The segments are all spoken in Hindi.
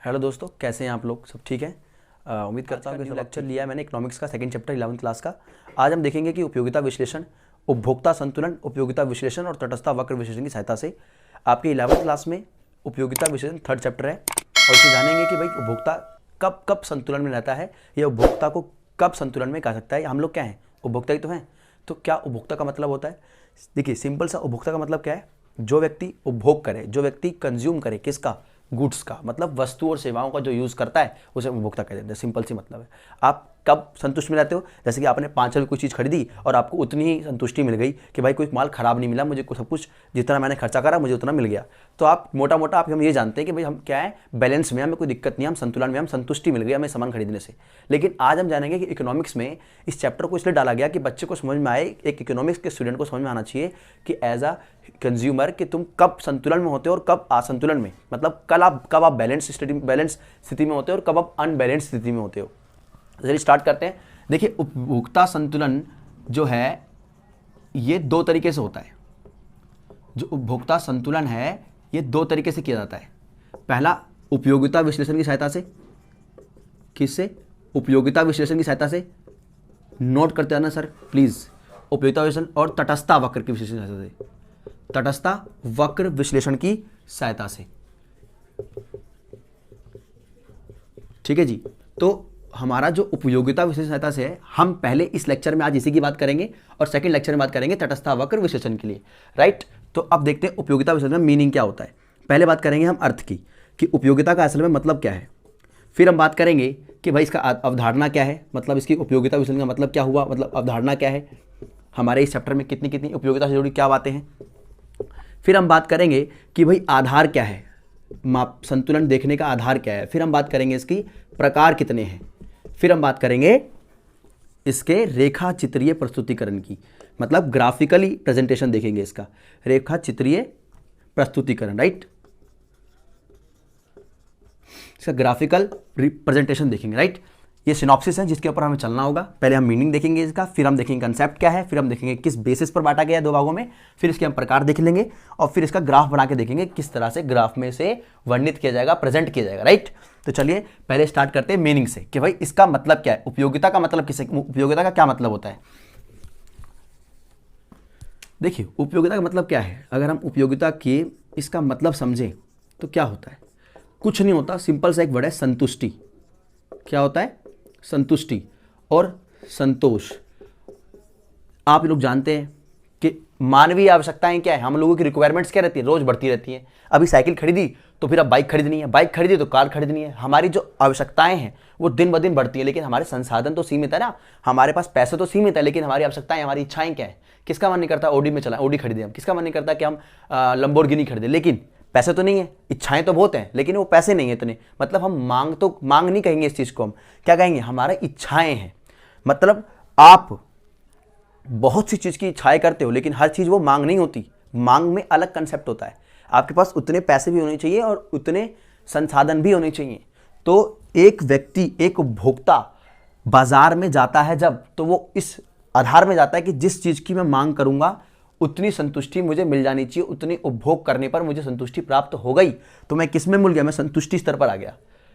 हेलो दोस्तों, कैसे हैं आप लोग? सब ठीक है। उम्मीद करता हूँ कि सब लेक्चर लिया है मैंने इकोनॉमिक्स का सेकंड चैप्टर 11th क्लास का। आज हम देखेंगे कि उपयोगिता विश्लेषण, उपभोक्ता संतुलन, उपयोगिता विश्लेषण और तटस्थता वक्र विश्लेषण की सहायता से आपके 11th क्लास में उपयोगिता विश्लेषण थर्ड चैप्टर है और इसमें जानेंगे कि भाई उपभोक्ता कब कब संतुलन में रहता है या उपभोक्ता को कब संतुलन में कहा सकता है। हम लोग क्या हैं? उपभोक्ता ही तो हैं। तो क्या उपभोक्ता का मतलब होता है? देखिए, सिंपल सा उपभोक्ता का मतलब क्या है? जो व्यक्ति उपभोग करे, जो व्यक्ति कंज्यूम करे, किसका? गुड्स का, मतलब वस्तु और सेवाओं का जो यूज़ करता है उसे उपभोक्ता कहते हैं। सिंपल सी मतलब है। आप कब संतुष्ट में रहते हो? जैसे कि आपने 5 रुपये कोई चीज़ खरीदी और आपको उतनी ही संतुष्टि मिल गई कि भाई कोई माल ख़राब नहीं मिला, मुझे सब कुछ जितना मैंने खर्चा करा मुझे उतना मिल गया। तो आप मोटा मोटा हम ये जानते हैं कि भाई हम क्या है, बैलेंस में, हमें कोई दिक्कत नहीं, हम संतुलन में, हम संतुष्टि मिल गई हमें सामान खरीदने से। लेकिन आज हम जानेंगे कि इकोनॉमिक्स में इस चैप्टर को इसलिए डाला गया कि बच्चे को समझ में आए, एक इकोनॉमिक्स के स्टूडेंट को समझ में आना चाहिए कि एज अ कंज्यूमर कि तुम कब संतुलन में होते हो और कब असंतुलन में, मतलब कब आप बैलेंस स्थिति में होते हो और कब आप अनबैलेंस स्थिति में होते हो। चलिए स्टार्ट करते हैं। देखिए, उपभोक्ता संतुलन जो है ये दो तरीके से होता है। जो उपभोक्ता संतुलन है ये दो तरीके से किया जाता है। पहला, उपयोगिता विश्लेषण की सहायता से। किससे? उपयोगिता विश्लेषण की सहायता से। नोट करते रहना सर प्लीज। उपयोगिता विश्लेषण और तटस्थता वक्र की विश्लेषण की सहायता से। तटस्थता वक्र विश्लेषण की सहायता से, ठीक है जी। तो हमारा जो उपयोगिता विश्लेषण सहायता से है, हम पहले इस लेक्चर में आज इसी की बात करेंगे और सेकंड लेक्चर में बात करेंगे तटस्थता वक्र विश्लेषण के लिए, राइट। तो अब देखते हैं उपयोगिता विश्लेषण में मीनिंग क्या होता है। पहले बात करेंगे हम अर्थ की कि उपयोगिता का असल में मतलब क्या है। फिर हम बात करेंगे कि भाई इसका अवधारणा क्या है, मतलब इसकी उपयोगिता विश्लेषण का मतलब क्या हुआ, मतलब अवधारणा क्या है, हमारे इस चैप्टर में कितनी कितनी उपयोगिता से जुड़ी क्या बातें हैं। फिर हम बात करेंगे कि भाई आधार क्या है, माप संतुलन देखने का आधार क्या है। फिर हम बात करेंगे इसकी प्रकार कितने हैं। फिर हम बात करेंगे इसके रेखा चित्रीय प्रस्तुतिकरण की, मतलब ग्राफिकली प्रेजेंटेशन देखेंगे इसका, रेखा चित्रीय प्रस्तुतिकरण, राइट। इसका ग्राफिकल रिप्रेजेंटेशन देखेंगे, राइट। ये सिनॉप्सिस है जिसके ऊपर हमें चलना होगा। पहले हम मीनिंग देखेंगे इसका, फिर हम देखेंगे कंसेप्ट क्या है, फिर हम देखेंगे किस बेसिस पर बांटा गया है दो भागों में, फिर इसके हम प्रकार देख लेंगे और फिर इसका ग्राफ बना के देखेंगे किस तरह से ग्राफ में से वर्णित किया जाएगा, प्रेजेंट किया जाएगा, राइट। तो चलिए पहले स्टार्ट करते हैं मीनिंग से कि भाई इसका मतलब क्या है, उपयोगिता का मतलब किसे, उपयोगिता का क्या मतलब होता है। देखिए, उपयोगिता का मतलब क्या है। अगर हम उपयोगिता के इसका मतलब समझें तो क्या होता है, कुछ नहीं होता, सिंपल सा एक वर्ड है संतुष्टि। क्या होता है? संतुष्टि और संतोष। आप लोग जानते हैं कि मानवीय आवश्यकताएं क्या है, हम लोगों की रिक्वायरमेंट्स क्या रहती है, रोज बढ़ती रहती हैं। अभी साइकिल खरीदी तो फिर अब बाइक खरीदनी है, बाइक खरीदी तो कार खरीदनी है। हमारी जो आवश्यकताएं हैं वो दिन ब दिन बढ़ती है, लेकिन हमारे संसाधन तो सीमित है ना, हमारे पास पैसे तो सीमित है, लेकिन हमारी आवश्यकताएं, हमारी इच्छाएं क्या है। किसका मन नहीं करता ओडी में चला, ओडी खरीदे हम, किसका मन नहीं करता कि हम लंबोर्गिनी खरीदे, लेकिन पैसे तो नहीं है, इच्छाएं तो बहुत हैं लेकिन वो पैसे नहीं है इतने। मतलब हम मांग नहीं कहेंगे इस चीज को, हम क्या कहेंगे, हमारा इच्छाएं हैं। मतलब आप बहुत सी चीज की इच्छाएं करते हो लेकिन हर चीज वो मांग नहीं होती। मांग में अलग कंसेप्ट होता है, आपके पास उतने पैसे भी होने चाहिए और उतने संसाधन भी होने चाहिए। तो एक व्यक्ति, एक उपभोक्ता बाजार में जाता है जब, तो वो इस आधार में जाता है कि जिस चीज की मैं मांग करूंगा उतनी संतुष्टि मुझे मिल जानी चाहिए, उतनी उपभोग करने पर मुझे संतुष्टि प्राप्त हो गई तो मैं किस में मिल गया, मैं संतुष्टि स्तर पर आ गया,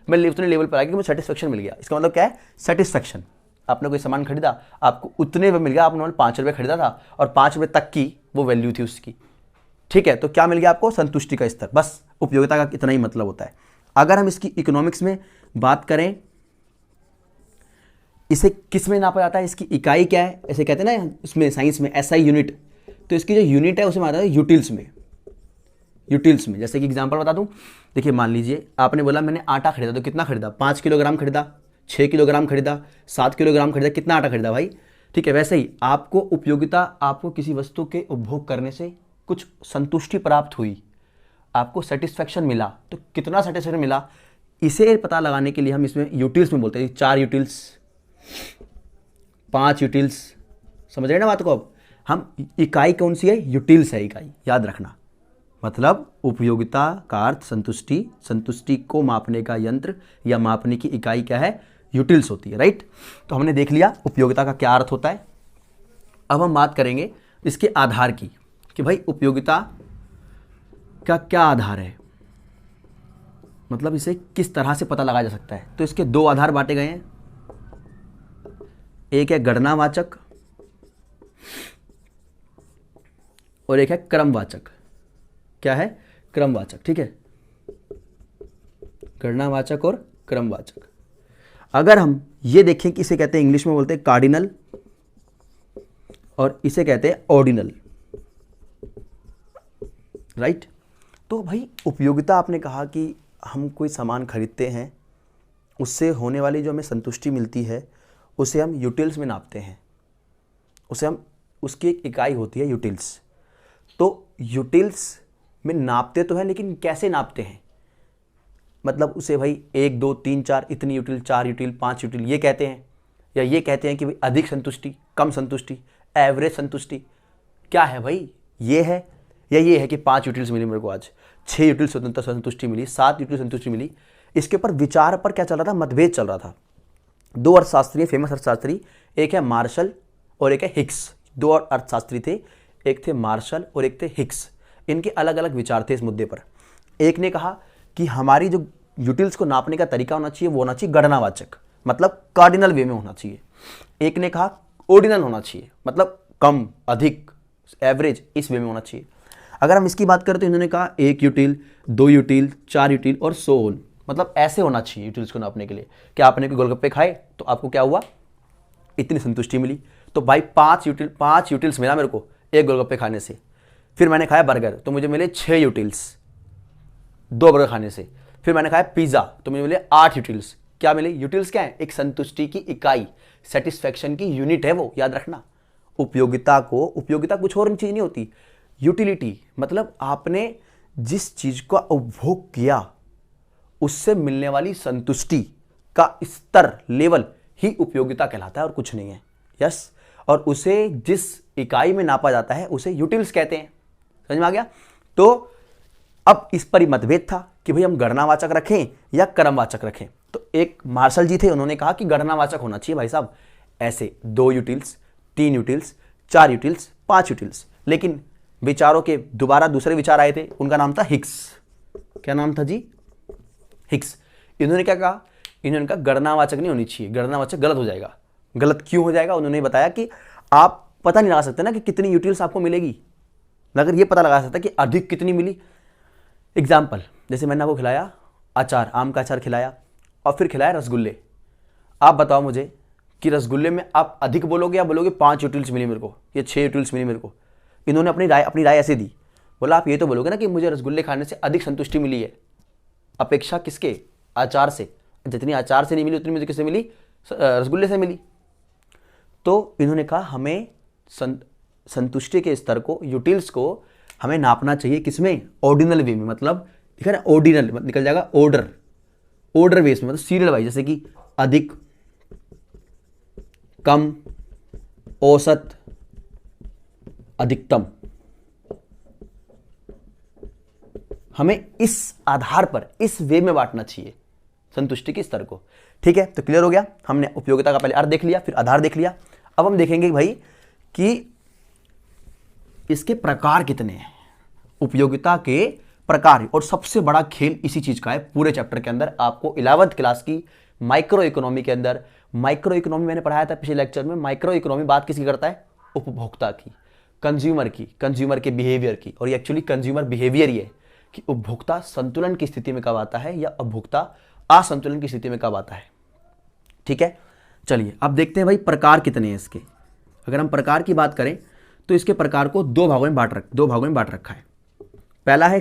मैं उतने लेवल पर आ गया कि मुझे सेटिस्फेक्शन मिल गया। इसका मतलब क्या है? सेटिस्फेक्शन। आपने कोई सामान खरीदा, आपको उतने में मिल गया, आपने 5 रुपये खरीदा था और 5 रुपये तक की वो वैल्यू थी उसकी, ठीक है। तो क्या मिल गया आपको? संतुष्टि का स्तर। बस उपयोगिता का इतना ही मतलब होता है। अगर हम इसकी इकोनॉमिक्स में बात करें, इसे किस में नापा जाता है, इसकी इकाई क्या है, ऐसे कहते हैं ना इसमें साइंस में एसआई यूनिट, तो इसकी जो यूनिट है उसे माना जाता है यूटिल्स में। यूटिल्स में जैसे कि एग्जांपल बता दूं, देखिए मान लीजिए आपने बोला मैंने आटा खरीदा, तो कितना खरीदा? 5 किलोग्राम खरीदा, 6 किलोग्राम खरीदा, 7 किलोग्राम खरीदा, कितना आटा खरीदा भाई, ठीक है। वैसे ही आपको उपयोगिता, आपको किसी वस्तु के उपभोग करने से कुछ संतुष्टि प्राप्त हुई, आपको सेटिस्फैक्शन मिला, तो कितना सेटिस्फैक्शन मिला इसे पता लगाने के लिए हम इसमें यूटिल्स में बोलते हैं। 4 यूटिल्स, 5 यूटिल्स, समझ रहे ना बात को। अब हम इकाई कौन सी है? यूटिल्स है इकाई, याद रखना। मतलब उपयोगिता का अर्थ संतुष्टि, संतुष्टि को मापने का यंत्र या मापने की इकाई क्या है? यूटिल्स होती है, राइट। तो हमने देख लिया उपयोगिता का क्या अर्थ होता है। अब हम बात करेंगे इसके आधार की कि भाई उपयोगिता का क्या आधार है। मतलब इसे किस तरह से पता लगाया जा सकता है। तो इसके दो आधार बांटे गए हैं, एक है गणनावाचक और एक है क्रमवाचक। क्या है? क्रमवाचक। ठीक है, गणनावाचक और क्रमवाचक। अगर हम ये देखें कि इसे कहते हैं, इंग्लिश में बोलते हैं कार्डिनल और इसे कहते हैं ऑर्डिनल, राइट। तो भाई उपयोगिता, आपने कहा कि हम कोई सामान खरीदते हैं, उससे होने वाली जो हमें संतुष्टि मिलती है उसे हम यूटिल्स में नापते हैं, उसे हम, उसकी एक इकाई होती है यूटिल्स। तो यूटिल्स में नापते तो हैं, लेकिन कैसे नापते हैं? मतलब उसे भाई 1 2 3 4 इतनी यूटिल, 4 यूटिल, 5 यूटिल ये कहते हैं, या ये कहते हैं कि भाई अधिक संतुष्टि, कम संतुष्टि, एवरेज संतुष्टि, क्या है भाई? ये है या ये है कि 5 यूटिल्स मिली मेरे को आज, 6 यूटिल स्वतंत्र संतुष्टि मिली, 7 यूटिल संतुष्टि मिली। इसके ऊपर विचार पर क्या चल रहा था? मतभेद चल रहा था। दो अर्थशास्त्री, फेमस अर्थशास्त्री, एक है मार्शल और एक है हिक्स। दो और अर्थशास्त्री थे, एक थे मार्शल और एक थे हिक्स। इनके अलग अलग विचार थे इस मुद्दे पर। एक ने कहा कि हमारी जो यूटिल्स को नापने का तरीका होना चाहिए वो होना चाहिए गणनावाचक, मतलब कार्डिनल वे में होना चाहिए। एक ने कहा ऑर्डिनल होना चाहिए, मतलब कम, अधिक, एवरेज, इस वे में होना चाहिए। अगर हम इसकी बात करें तो इन्होंने कहा 1 यूटिल, 2 यूटिल, 4 यूटिल और सो ऑन, मतलब ऐसे होना चाहिए यूटिल्स को नापने के लिए। कि आपने कोई गोलगप्पे खाए तो आपको क्या हुआ? इतनी संतुष्टि मिली। तो भाई 5 यूटिल्स मिला मेरे को एक गोलगप्पे खाने से। फिर मैंने खाया बर्गर तो मुझे मिले 6 यूटिल्स 2 बर्गर खाने से। फिर मैंने खाया पिज्ज़ा तो मुझे मिले 8 यूटिल्स। क्या मिले? यूटिल्स क्या है? एक संतुष्टि की इकाई, सेटिस्फैक्शन की यूनिट है वो, याद रखना। उपयोगिता कुछ और चीज़ नहीं होती। यूटिलिटी मतलब आपने जिस चीज़ का उपभोग किया उससे मिलने वाली संतुष्टि का स्तर, लेवल ही उपयोगिता कहलाता है और कुछ नहीं है। यस, और उसे जिस इकाई में नापा जाता है उसे यूटिल्स कहते हैं। समझ में आ गया? तो अब इस पर ही मतभेद था कि भाई हम गणनावाचक रखें या क्रमवाचक रखें। तो एक मार्शल जी थे, उन्होंने कहा कि गणनावाचक होना चाहिए भाई साहब, ऐसे 2 यूटिल्स, 3 यूटिल्स, 4 यूटिल्स, 5 यूटिल्स। लेकिन विचारों के दोबारा दूसरे विचार आए थे, उनका नाम था हिक्स। क्या नाम था जी? हिक्स। इन्होंने क्या कहा? इन्होंने कहा गणनावाचक नहीं होनी चाहिए, गणनावाचक गलत हो जाएगा। गलत क्यों हो जाएगा? उन्होंने बताया कि आप पता नहीं लगा सकते ना कि कितनी यूटिल्स आपको मिलेगी, मगर ये पता लगा सकता कि अधिक कितनी मिली। एग्जाम्पल, जैसे मैंने आपको खिलाया अचार, आम का अचार खिलाया और फिर खिलाया रसगुल्ले। आप बताओ मुझे कि रसगुल्ले में आप अधिक बोलोगे या बोलोगे 5 यूटिल्स मिली मेरे को या 6 यूटिल्स मिली मेरे को? इन्होंने अपनी राय ऐसे दी, बोला आप ये तो बोलोगे ना कि मुझे रसगुल्ले खाने से अधिक संतुष्टि मिली है, अपेक्षा किसके? अचार से। जितनी अचार से नहीं मिली उतनी मुझे किससे मिली? रसगुल्ले से मिली। तो इन्होंने कहा हमें संतुष्टि के स्तर को, यूटिल्स को हमें नापना चाहिए किसमें? ऑर्डिनल वे में। मतलब ठीक है ना, ऑर्डिनल निकल जाएगा ऑर्डर बेस में, मतलब सीरियल वाइज, जैसे कि अधिक, कम, औसत, अधिकतम। हमें इस आधार पर, इस वे में बांटना चाहिए संतुष्टि के स्तर को। ठीक है, तो क्लियर हो गया। हमने उपयोगिता का पहले अर्थ देख लिया, फिर आधार देख लिया। अब हम देखेंगे भाई कि इसके प्रकार कितने हैं, उपयोगिता के प्रकार। और सबसे बड़ा खेल इसी चीज का है पूरे चैप्टर के अंदर। आपको 11वीं क्लास की माइक्रो इकोनॉमी के अंदर, माइक्रो इकोनॉमी मैंने पढ़ाया था पिछले लेक्चर में। माइक्रो इकोनॉमी बात किसकी करता है? उपभोक्ता की, कंज्यूमर की, कंज्यूमर के बिहेवियर की। और ये एक्चुअली कंज्यूमर बिहेवियर ही है कि उपभोक्ता संतुलन की स्थिति में कब आता है या उपभोक्ता असंतुलन की स्थिति में कब आता है। ठीक है, चलिए अब देखते हैं भाई प्रकार कितने हैं इसके। अगर हम प्रकार की बात करें तो इसके प्रकार को दो भागों में बांट रखा है। पहला है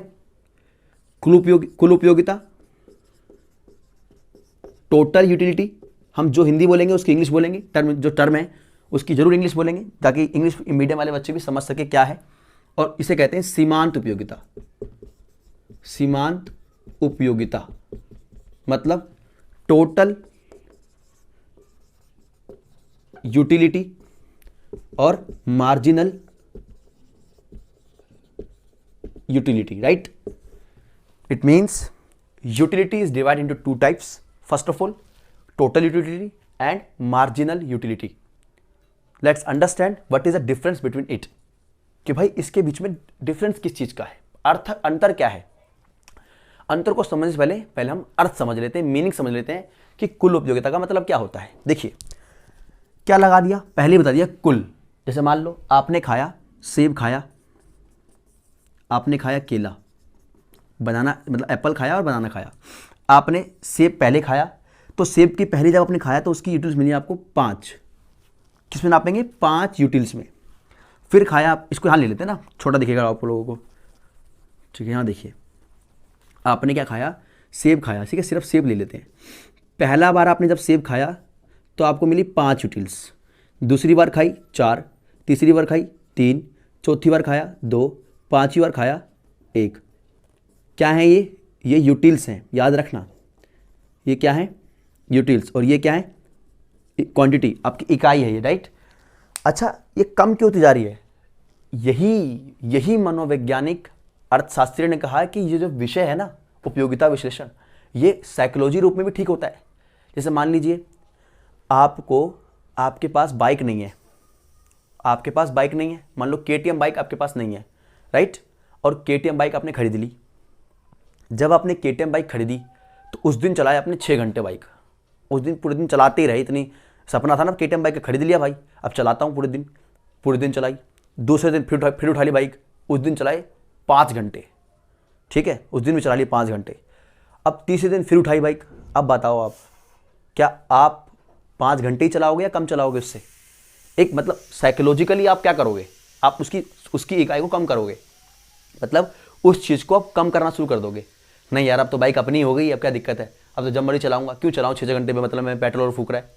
कुल उपयोगिता, टोटल यूटिलिटी। हम जो हिंदी बोलेंगे उसकी इंग्लिश बोलेंगे, जो टर्म है उसकी जरूर इंग्लिश बोलेंगे ताकि इंग्लिश मीडियम वाले बच्चे भी समझ सके क्या है। और इसे कहते हैं सीमांत उपयोगिता। सीमांत उपयोगिता मतलब टोटल यूटिलिटी और marginal utility, right? It means utility is divided into two types. First of all, total utility and marginal utility. Let's understand what is the difference between it. कि भाई इसके बीच में डिफरेंस किस चीज का है, अंतर क्या है? अंतर को समझने से पहले हम अर्थ समझ लेते हैं, मीनिंग समझ लेते हैं कि कुल उपयोगिता का मतलब क्या होता है। देखिए क्या लगा दिया, पहले बता दिया कुल। जैसे मान लो आपने खाया सेब खाया, आपने खाया केला, बनाना मतलब एप्पल खाया और बनाना खाया। आपने सेब पहले खाया तो सेब की पहली जब आपने खाया तो उसकी यूटिल्स मिली आपको 5। किस में नापेंगे? 5 यूटिल्स में। फिर खाया आप, इसको यहाँ ले लेते हैं ना, छोटा दिखेगा आप लोगों को, ठीक है। यहाँ देखिए आपने क्या खाया, सेब खाया, ठीक है, सिर्फ सेब ले लेते हैं। पहला बार आपने जब सेब खाया तो आपको मिली 5 यूटिल्स, दूसरी बार खाई 4, तीसरी बार खाई 3, चौथी बार खाया 2, पांचवी बार खाया 1। क्या है ये यूटिल्स हैं, याद रखना। ये क्या है? यूटिल्स। और ये क्या है? क्वांटिटी, आपकी इकाई है ये, राइट। अच्छा ये कम क्यों होती जा रही है? यही मनोवैज्ञानिक अर्थशास्त्री ने कहा है कि ये जो विषय है ना उपयोगिता विश्लेषण, ये साइकोलॉजी रूप में भी ठीक होता है। जैसे मान लीजिए आपके पास बाइक नहीं है, आपके पास बाइक नहीं है, मान लो केटीएम बाइक आपके पास नहीं है, राइट। और केटीएम बाइक आपने खरीद ली। जब आपने केटीएम बाइक खरीदी तो उस दिन चलाया आपने 6 घंटे बाइक, उस दिन पूरे दिन चलाते ही रहे। इतनी सपना था ना केटीएम बाइक का, खरीद लिया भाई, अब चलाता हूँ पूरे दिन चलाई। दूसरे दिन फिर उठा ली बाइक, उस दिन चलाए 5 घंटे, ठीक है, उस दिन भी चला लिए 5 घंटे। अब तीसरे दिन फिर उठाई बाइक। अब बताओ आप, क्या आप 5 घंटे ही चलाओगे या कम चलाओगे उससे? एक मतलब साइकोलॉजिकली आप क्या करोगे, आप उसकी इकाई को कम करोगे, मतलब उस चीज़ को आप कम करना शुरू कर दोगे। नहीं यार अब तो बाइक अपनी हो गई, अब क्या दिक्कत है, अब तो जब मर्जी चलाऊंगा, क्यों चलाऊँ 6 घंटे में, मतलब मैं पेट्रोल और फूक रहा है,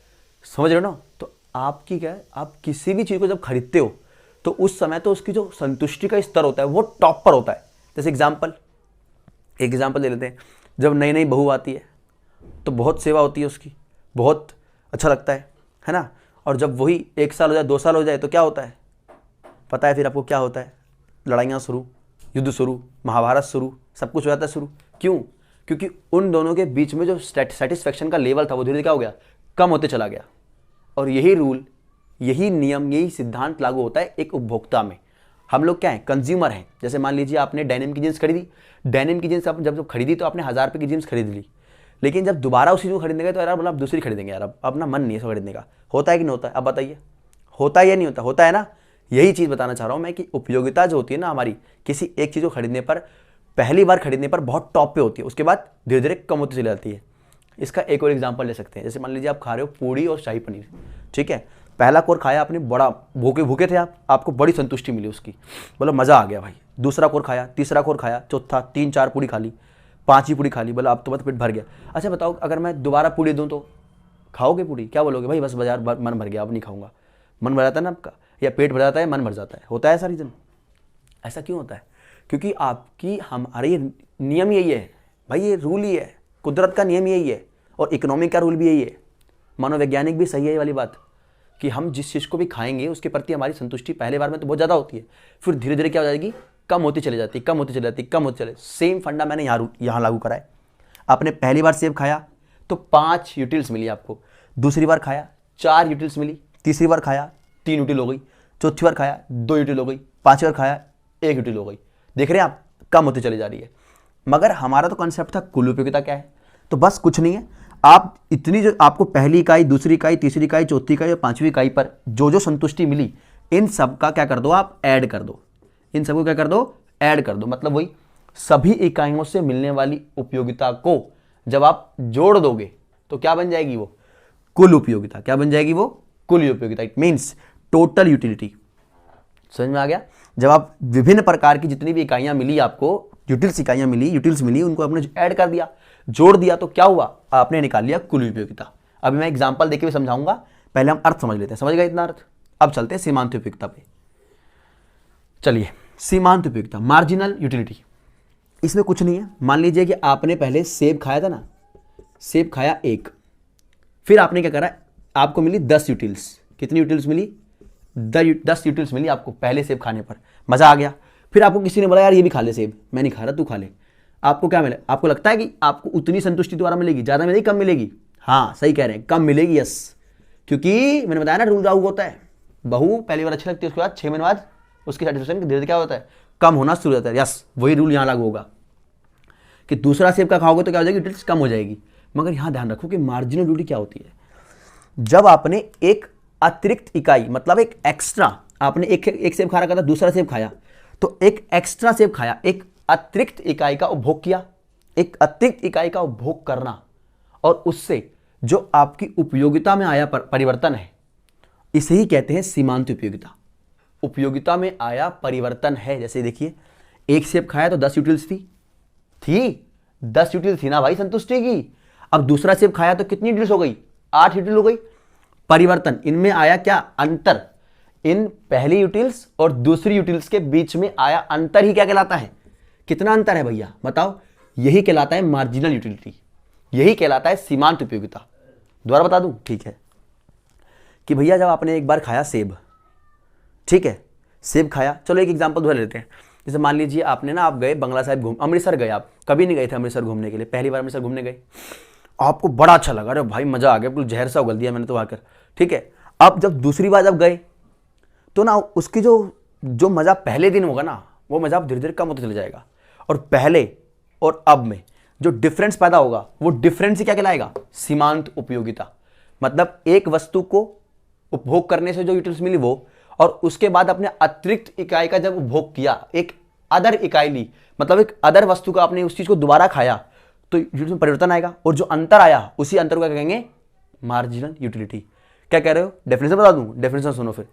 समझ रहे हो ना। तो आपकी क्या है, आप किसी भी चीज़ को जब खरीदते हो तो उस समय तो उसकी जो संतुष्टि का स्तर होता है वो टॉप पर होता है। जैसे एग्जाम्पल ले लेते हैं, जब नई नई बहू आती है तो बहुत सेवा होती है उसकी, बहुत अच्छा लगता है ना। और जब वही 1 साल हो जाए 2 साल हो जाए तो क्या होता है पता है? फिर आपको क्या होता है? लड़ाइयाँ शुरू, युद्ध शुरू, महाभारत शुरू, सब कुछ हो जाता है शुरू। क्यों? क्योंकि उन दोनों के बीच में जो सेटिस्फेक्शन का लेवल था वो धीरे धीरे क्या हो गया, कम होते चला गया। और यही रूल, यही नियम, यही सिद्धांत लागू होता है एक उपभोक्ता में। हम लोग क्या है, कंज्यूमर हैं। जैसे मान लीजिए आपने डेनिम की जींस खरीदी, डेनिम की जींस आप जब खरीदी तो आपने 1000 रुपये की जींस खरीद ली, लेकिन जब दोबारा उसी को खरीदने गए तो यार बोला आप दूसरी खरीदेंगे, यार अब अपना मन नहीं है इसको खरीदने का। होता है कि नहीं होता है? अब बताइए, होता है या नहीं होता? होता है ना। यही चीज़ बताना चाह रहा हूँ मैं कि उपयोगिता जो होती है ना हमारी, किसी एक चीज़ को खरीदने पर, पहली बार खरीदने पर बहुत टॉप पे होती है, उसके बाद धीरे धीरे कम होती चली जाती है। इसका एक और एग्जांपल ले सकते हैं। जैसे मान लीजिए आप खा रहे हो पूड़ी और शाही पनीर, ठीक है, पहला कोर खाया आपने, बड़ा भूखे थे आपको बड़ी संतुष्टि मिली उसकी, बोला मज़ा आ गया भाई। दूसरा कोर खाया, तीसरा कोर खाया, चौथा 3-4 पूड़ी खा ली, 5वीं पूड़ी खा ली, बोला अब तो पेट भर गया। अच्छा बताओ अगर मैं दोबारा पूड़ी दूँ तो खाओगे पूड़ी? क्या बोलोगे? भाई बस बाजार मन भर गया, अब नहीं खाऊंगा। मन भर जाता है ना आपका, या पेट भर जाता है, मन भर जाता है, होता है ऐसा रीज़न। ऐसा क्यों होता है? क्योंकि आपकी हमारे नियम यही है भाई, ये रूल ही है, कुदरत का नियम यही है, और इकोनॉमिक का रूल भी यही है, मनोवैज्ञानिक भी सही है ये वाली बात, कि हम जिस चीज़ को भी खाएंगे उसके प्रति हमारी संतुष्टि पहले बार में तो बहुत ज़्यादा होती है, फिर धीरे धीरे क्या हो जाएगी, कम होती चली जाती, कम होती चली जाती, कम होती चले। सेम फंडा मैंने यहाँ लागू करा है। आपने पहली बार सेब खाया तो 5 यूटिल्स मिली आपको, दूसरी बार खाया 4 यूटिल्स मिली, तीसरी बार खाया 3 यूटिल हो गई, चौथी बार खाया 2 यूटिल हो गई, 5वीं बार खाया 1 यूटिल हो गई। देख रहे हैं आप, कम होती चली जा रही है। मगर हमारा तो कॉन्सेप्ट था कुल उपयोगिता क्या है, तो बस कुछ नहीं है, आप इतनी जो आपको पहली इकाई, दूसरी इकाई, तीसरी इकाई, चौथी इकाई और 5वीं इकाई पर जो जो संतुष्टि मिली, इन सब का क्या कर दो, आप ऐड कर दो, इन सबको क्या कर दो, ऐड कर दो। मतलब वही सभी इकाइयों से मिलने वाली उपयोगिता को जब आप जोड़ दोगे तो क्या बन जाएगी, वो कुल उपयोगिता। क्या बन जाएगी वो? कुल उपयोगिता। It means total utility. समझ में आ गया? जब आप विभिन्न प्रकार की जितनी भी इकाइयां मिली आपको, यूटिल्स मिली, उनको आपने ऐड कर दिया, जोड़ दिया, तो क्या हुआ, आपने निकाल लिया कुल उपयोगिता। अभी मैं एग्जांपल देके भी समझाऊंगा, पहले हम अर्थ समझ लेते हैं। समझ गए इतना अर्थ? अब चलते हैं सीमांत उपयोगिता पे। चलिए, सीमांत उपयोगिता, मार्जिनल यूटिलिटी। इसमें कुछ नहीं है। मान लीजिए कि आपने पहले सेब खाया था ना, सेब खाया 1, फिर आपने क्या करा, आपको मिली 10 यूटिल्स। कितनी यूटिल्स मिली? 10 यूटिल्स मिली आपको पहले सेब खाने पर, मजा आ गया। फिर आपको किसी ने बोला यार ये भी खा ले सेब, मैं नहीं खा रहा तू खा ले। आपको क्या मिले? आपको लगता है कि आपको उतनी संतुष्टि दोबारा मिलेगी? ज्यादा मिलेगी, कम मिलेगी? हाँ सही कह रहे हैं, कम मिलेगी। यस, क्योंकि मैंने बताया ना रूल लागू होता है, बहू पहली बार अच्छी लगती है, उसके बाद 6 महीने बाद उसकी सेटिस्फेक्शन धीरे धीरे क्या होता है, कम होना शुरू हो जाता है। यस, वही रूल यहाँ लागू होगा कि दूसरा सेब का खाओगे तो क्या हो जाएगी, यूटिलिटीज कम हो जाएगी। मगर यहाँ ध्यान रखो कि मार्जिनल यूटिलिटी क्या होती है, जब आपने एक अतिरिक्त इकाई, मतलब एक एक्स्ट्रा, आपने एक सेब खा रखा था, दूसरा सेब खाया, तो एक एक्स्ट्रा सेब खाया, एक अतिरिक्त इकाई का उपभोग किया। एक अतिरिक्त इकाई का उपभोग करना और उससे जो आपकी उपयोगिता में आया परिवर्तन है, इसे ही कहते हैं सीमांत उपयोगिता। उपयोगिता में आया परिवर्तन है। जैसे देखिए, एक सेब खाया तो 10 यूटिल्स थी 10 यूटिल थी ना भाई संतुष्टि की। अब दूसरा सेब खाया तो कितनी यूटिल्स हो गई, 8 यूटिल हो गई। परिवर्तन, इनमें आया क्या, अंतर। इन पहली यूटिल्स और दूसरी यूटिल्स के बीच में आया अंतर ही क्या कहलाता है, कितना अंतर है भैया बताओ, यही कहलाता है मार्जिनल यूटिलिटी, यही कहलाता है सीमांत उपयोगिता। दोबारा बता दूं, ठीक है, कि भैया जब आपने एक बार खाया सेब, ठीक है, सेब खाया, चलो एक एग्जांपल दूसरा लेते हैं। जैसे मान लीजिए आपने ना, आप गए बंगला साहिब घूम, अमृतसर गए, आप कभी नहीं गए थे अमृतसर घूमने के लिए, पहली बार अमृतसर घूमने गए, आपको बड़ा अच्छा लगा, अरे भाई मजा आ गया, बिल्कुल जहर सा उगल दिया मैंने तो आकर, ठीक है। अब जब दूसरी बार जब गए तो ना उसकी जो मजा पहले दिन होगा ना, वो मजा धीरे धीरे कम होता चला जाएगा, और पहले और अब में जो डिफरेंस पैदा होगा, वो डिफरेंस ही क्या कहलाएगा, सीमांत उपयोगिता। मतलब एक वस्तु को उपभोग करने से जो यूटिल्स मिली वो, और उसके बाद अपने अतिरिक्त इकाई का जब उपभोग किया, एक अदर इकाई ली, मतलब एक अदर वस्तु का आपने उस चीज को दोबारा खाया, तो यूटिलिटी में परिवर्तन आएगा, और जो अंतर आया उसी अंतर को क्या कहेंगे, मार्जिनल यूटिलिटी। क्या कह रहे हो, डेफिनेशन बता दूं, डेफिनेशन सुनो फिर।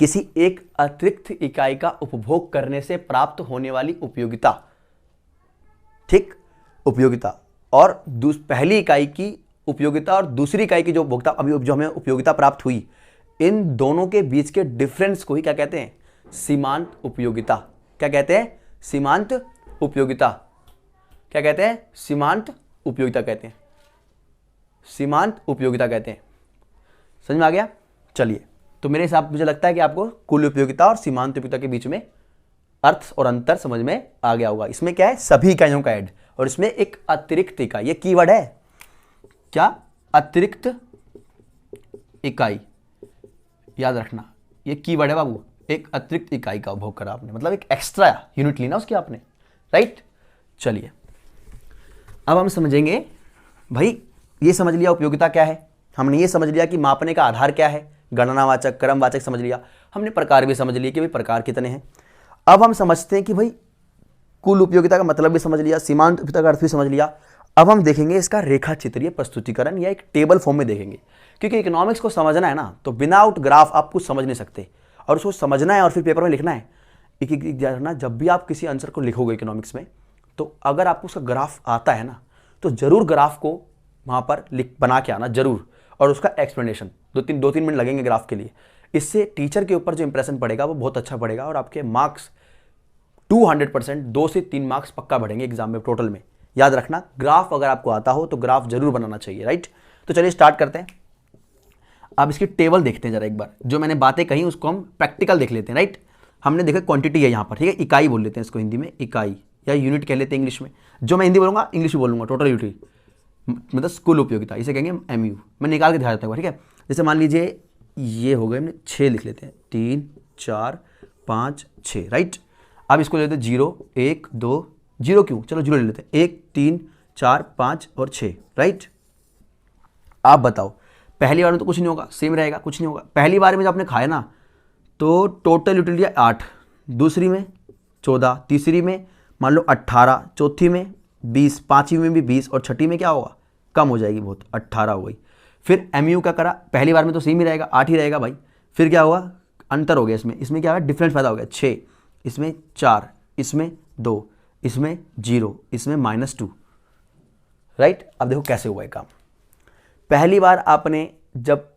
किसी एक अतिरिक्त इकाई का उपभोग करने से प्राप्त होने वाली उपयोगिता, ठीक, उपयोगिता, और पहली इकाई की उपयोगिता और दूसरी इकाई की जो उपभोक्ता, अभी जो हमें उपयोगिता प्राप्त हुई, इन दोनों के बीच के डिफरेंस को ही क्या कहते हैं, सीमांत उपयोगिता। क्या कहते हैं, सीमांत उपयोगिता। क्या कहते हैं, सीमांत उपयोगिता कहते हैं, सीमांत उपयोगिता कहते हैं। समझ में आ गया। चलिए, तो मेरे हिसाब मुझे लगता है कि आपको कुल उपयोगिता और सीमांत उपयोगिता के बीच में अर्थ और अंतर समझ में आ गया होगा। इसमें क्या है, सभी इकाइयों का ऐड, और इसमें एक अतिरिक्त इकाई, ये कीवर्ड है क्या, अतिरिक्त इकाई, याद रखना ये कीवर्ड है बाबू। एक अतिरिक्त इकाई का उपभोग करा आपने, मतलब एक एक्स्ट्रा यूनिट ली ना उसकी आपने, राइट। चलिए, अब हम समझेंगे भाई, ये समझ लिया उपयोगिता क्या है, हमने ये समझ लिया कि मापने का आधार क्या है, गणनावाचक, क्रमवाचक समझ लिया हमने, प्रकार भी समझ लिए कि भाई प्रकार कितने हैं। अब हम समझते हैं कि भाई कुल उपयोगिता का मतलब भी समझ लिया, सीमांत उपयोगिता का अर्थ भी समझ लिया। अब हम देखेंगे इसका रेखा चित्रीय प्रस्तुतिकरण या एक टेबल फॉर्म में देखेंगे, क्योंकि इकोनॉमिक्स को समझना है ना, तो विदाउट ग्राफ आप कुछ समझ नहीं सकते, और उसको समझना है और फिर पेपर में लिखना है। एक ना, जब भी आप किसी आंसर को लिखोगे इकोनॉमिक्स में, तो अगर आपको उसका ग्राफ आता है ना, तो जरूर ग्राफ को वहाँ पर बना के आना जरूर, और उसका एक्सप्लेनेशन, दो तीन मिनट लगेंगे ग्राफ के लिए। इससे टीचर के ऊपर जो इंप्रेशन पड़ेगा वो बहुत अच्छा पड़ेगा, और आपके मार्क्स 200%, 2 से 3 मार्क्स पक्का बढ़ेंगे एग्जाम में टोटल में। याद रखना, ग्राफ अगर आपको आता हो तो ग्राफ जरूर बनाना चाहिए, राइट। तो चलिए स्टार्ट करते हैं। अब इसकी टेबल देखते हैं जरा एक बार, जो मैंने बातें कही उसको हम प्रैक्टिकल देख लेते हैं, राइट। हमने देखा क्वांटिटी है यहाँ पर, ठीक है, इकाई बोल लेते हैं इसको हिंदी में, इकाई या यूनिट कह लेते हैं इंग्लिश में। जो मैं हिंदी बोलूँगा इंग्लिश में बोलूँगा, टोटल यूनिट मतलब कुल उपयोगिता, इसे कहेंगे MU। मैं निकाल के दिखा देता हूँ, ठीक है। जैसे मान लीजिए ये हो गए, हमने 6 लिख लेते हैं, 3 4 5 6, राइट। अब इसको ले लेते हैं 0 1 2, 0 क्यों, चलो 0 ले लेते हैं, 1 3 4 5 और 6, राइट। आप बताओ, पहली बार में तो कुछ नहीं होगा, सेम रहेगा, कुछ नहीं होगा। पहली बार में जब आपने खाया ना, तो टोटल यूटिलिटी 8, दूसरी में 14, तीसरी में मान लो 18, चौथी में 20, पांचवी में भी 20, और छठी में क्या होगा, कम हो जाएगी बहुत, 18 हो गई। फिर MU का करा, पहली बार में तो सेम ही रहेगा, 8 ही रहेगा भाई। फिर क्या हुआ, अंतर हो गया इसमें क्या है, डिफरेंस पैदा हो गया, 6, इसमें 4, इसमें 2, इसमें 0, इसमें -2, राइट। अब देखो कैसे हुआ है काम। पहली बार आपने जब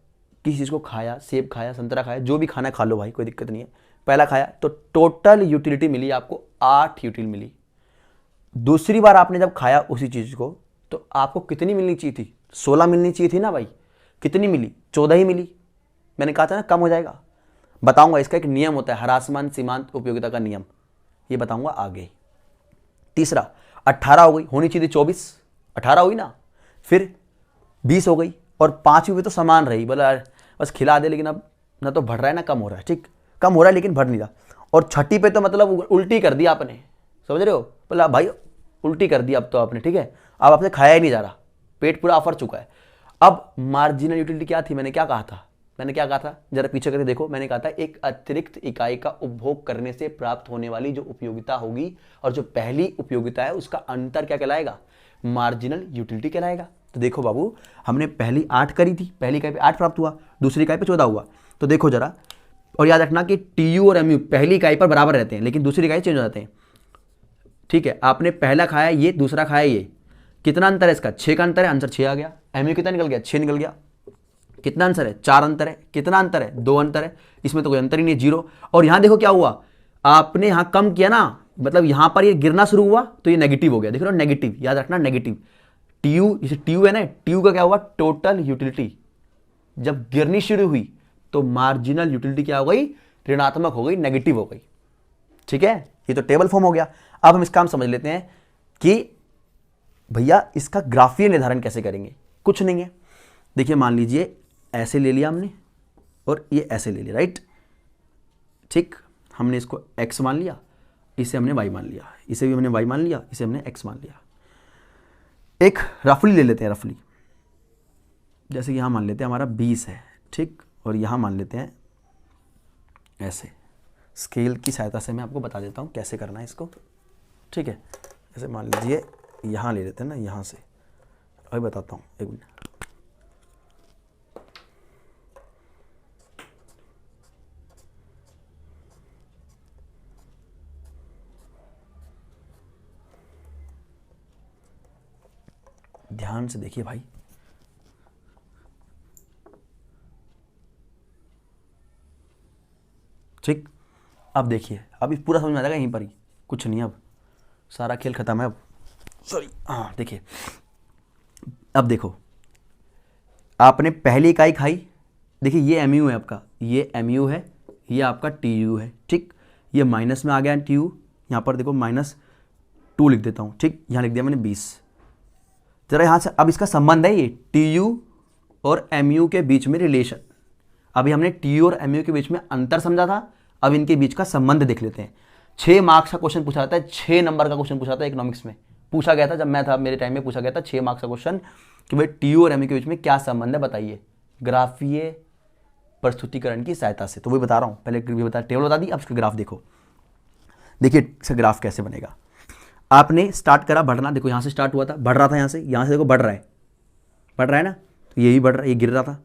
किसी चीज़ को खाया, सेब खाया, संतरा खाया, जो भी खाना खा लो भाई, कोई दिक्कत नहीं है, पहला खाया तो टोटल यूटिलिटी मिली आपको 8 यूटिल मिली। दूसरी बार आपने जब खाया उसी चीज़ को, तो आपको कितनी मिलनी चाहिए थी, 16 मिलनी चाहिए थी ना भाई, कितनी मिली, 14 ही मिली। मैंने कहा था ना कम हो जाएगा, बताऊंगा, इसका एक नियम होता है, ह्रासमान सीमांत उपयोगिता का नियम, ये बताऊंगा आगे। तीसरा 18 हो गई, होनी चाहिए 24, 18 हुई ना, फिर 20 हो गई, और पांचवी में तो समान रही, बोला बस खिला दे, लेकिन अब ना तो बढ़ रहा है ना कम हो रहा है, ठीक, कम हो रहा है लेकिन बढ़ नहीं रहा। और छठी पे तो मतलब उल्टी कर दी आपने, समझ रहे हो, बोला भाई उल्टी कर दी अब तो आपने, ठीक है, अब आपसे खाया ही नहीं जा रहा, पेट पूरा आफर चुका है। अब मार्जिनल यूटिलिटी क्या थी, मैंने क्या कहा था, जरा पीछे करके देखो, मैंने कहा था एक अतिरिक्त इकाई का उपभोग करने से प्राप्त होने वाली जो उपयोगिता होगी और जो पहली उपयोगिता है उसका अंतर क्या कहलाएगा, मार्जिनल यूटिलिटी कहलाएगा। तो देखो बाबू, हमने पहली 8 करी थी, पहली इकाई पे 8 प्राप्त हुआ, दूसरी इकाई पे 14 हुआ। तो देखो जरा, और याद रखना कि टीयू और एमयू पहली इकाई पर बराबर रहते हैं लेकिन दूसरी इकाई चेंज हो जाते हैं, ठीक है। आपने पहला खाया ये, दूसरा खाया ये, कितना अंतर है इसका, 6 का अंतर है, आंसर 6 आ गया। एमयू कितना निकल गया, 6 निकल गया। कितना आंसर है, 4 अंतर है। कितना अंतर है, 2 अंतर है। इसमें तो कोई अंतर ही नहीं, 0। और यहां देखो क्या हुआ, आपने यहां कम किया ना, मतलब यहां पर ये गिरना शुरू हुआ तो ये नेगेटिव हो गया, देख रहे हो, नेगेटिव, याद रखना नेगेटिव। टीयू, जैसे टीयू है ना, टीयू का क्या हुआ, टोटल यूटिलिटी जब गिरनी शुरू हुई तो मार्जिनल यूटिलिटी क्या हो गई, ऋणात्मक हो गई, नेगेटिव हो गई, ठीक है। ये तो टेबल फॉर्म हो गया। अब हम इसका हम समझ लेते हैं कि भैया इसका ग्राफीय निर्धारण कैसे करेंगे। कुछ नहीं है, देखिए मान लीजिए ऐसे ले लिया हमने और ये ऐसे ले लिया, राइट, ठीक। हमने इसको x मान लिया, इसे हमने y मान लिया, इसे भी हमने y मान लिया, इसे हमने x मान लिया। एक रफली ले लेते हैं, रफली, जैसे कि यहां मान लेते हैं हमारा 20 है, ठीक, और यहां मान लेते हैं ऐसे। स्केल की सहायता से मैं आपको बता देता हूं कैसे करना है इसको, ठीक है। जैसे मान लीजिए यहां ले लेते हैं ना, यहां से, अभी बताता हूं, एक मिनट। ध्यान से देखिए भाई, ठीक। अब देखिए, अभी पूरा समझ में आ जाएगा यहीं पर ही, कुछ नहीं, अब सारा खेल खत्म है। अब सॉरी, हाँ देखिए, अब देखो, आपने पहली इकाई खाई, देखिए ये एमयू है आपका, ये एमयू है, ये आपका टीयू है, ठीक। ये माइनस में आ गया टीयू, यहाँ पर देखो -2 लिख देता हूँ, ठीक, यहाँ लिख दिया मैंने 20। जरा यहाँ से अब इसका संबंध है, ये टीयू और एमयू के बीच में रिलेशन। अभी हमने टीयू और एमयू के बीच में अंतर समझा था, अब इनके बीच का संबंध देख लेते हैं। 6 मार्क्स का क्वेश्चन पूछा जाता है, 6 नंबर का क्वेश्चन पूछा जाता है इकोनॉमिक्स में, पूछा गया था जब मैं था, मेरे टाइम में पूछा गया था 6 मार्क्स का क्वेश्चन कि भाई टीयू और एमयू के बीच में क्या संबंध है बताइए, ग्राफीय प्रस्तुतिकरण की सहायता से। तो वही बता रहा हूँ, पहले टेबल बता दी, अब इसका ग्राफ देखो। देखिए इसका ग्राफ कैसे बनेगा। आपने स्टार्ट करा बढ़ना, देखो यहाँ से स्टार्ट हुआ था, बढ़ रहा था, यहाँ से देखो बढ़ रहा है ना, तो ये भी बढ़ रहा है, ये गिर रहा था,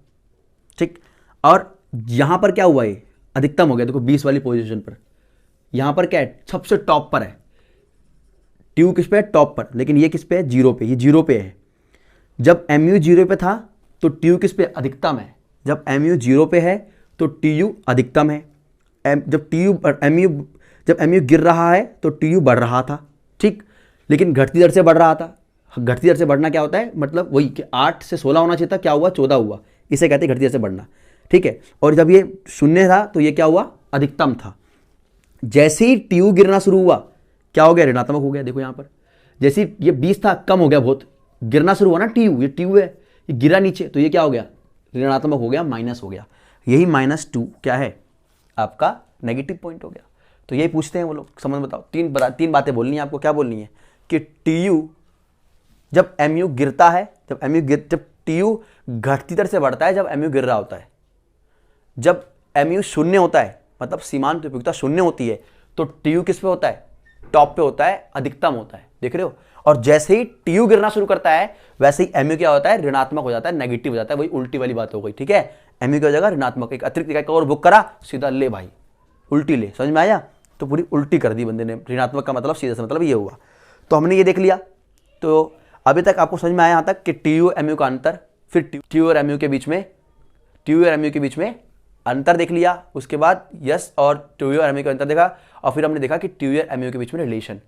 ठीक। और यहाँ पर क्या हुआ, ये अधिकतम हो गया, देखो 20 वाली पोजीशन पर, यहाँ पर क्या है, सबसे टॉप पर है, टीयू किस पे है, टॉप पर, लेकिन ये किस पे है, 0 पे, ये 0 पे है। जब एमयू 0 पे था तो टीयू किस पे, अधिकतम है। जब एमयू 0 पे है तो टीयू अधिकतम है। जब एमयू गिर रहा है तो टीयू बढ़ रहा था, ठीक, लेकिन घटती दर से बढ़ रहा था। घटती दर से बढ़ना क्या होता है, मतलब वही कि 8 से 16 होना चाहिए था, क्या हुआ, 14 हुआ, इसे कहते हैं घटती दर से बढ़ना, ठीक है। और जब ये 0 था तो ये क्या हुआ, अधिकतम था। जैसे ही टीयू गिरना शुरू हुआ क्या हो गया, ऋणात्मक हो गया। देखो यहाँ पर जैसे ये 20 था, कम हो गया बहुत, गिरना शुरू हुआ ना टीयू, ये टीयू है, ये गिरा नीचे तो ये क्या हो गया, ऋणात्मक हो गया, माइनस हो गया। यही -2 क्या है, आपका नेगेटिव पॉइंट हो गया। तो यही पूछते हैं वो लोग, समझ बताओ, तीन बातें बोलनी है आपको। क्या बोलनी है कि टीयू जब एमयू गिरता है, जब टीयू घटती दर से बढ़ता है, जब एमयू गिर रहा होता है। जब एमयू 0 होता है, मतलब सीमांत उपयोगिता 0 होती है, तो टीयू किस पे होता है, टॉप पे होता है, अधिकतम होता है, देख रहे हो। और जैसे ही टीयू गिरना शुरू करता है वैसे ही एमयू क्या होता है, ऋणात्मक हो जाता है, नेगेटिव हो जाता है। वही उल्टी वाली बात हो गई, ठीक है। एमयू की जगह ऋणात्मक, एक अतिरिक्त इकाई और बुक करा, सीधा ले भाई उल्टी ले, समझ में आया। तो पूरी उल्टी कर दी बंदे ने, ऋणात्मक का मतलब सीधा सा मतलब ये हुआ। तो हमने ये देख लिया। तो अभी तक आपको समझ में आया यहाँ तक कि टीयू एमयू का अंतर, फिर टीयू और एमयू के बीच में अंतर देख लिया। उसके बाद यस और टीयू और एमयू का अंतर देखा, और फिर हमने देखा कि टीयू और एमयू के बीच में रिलेशन।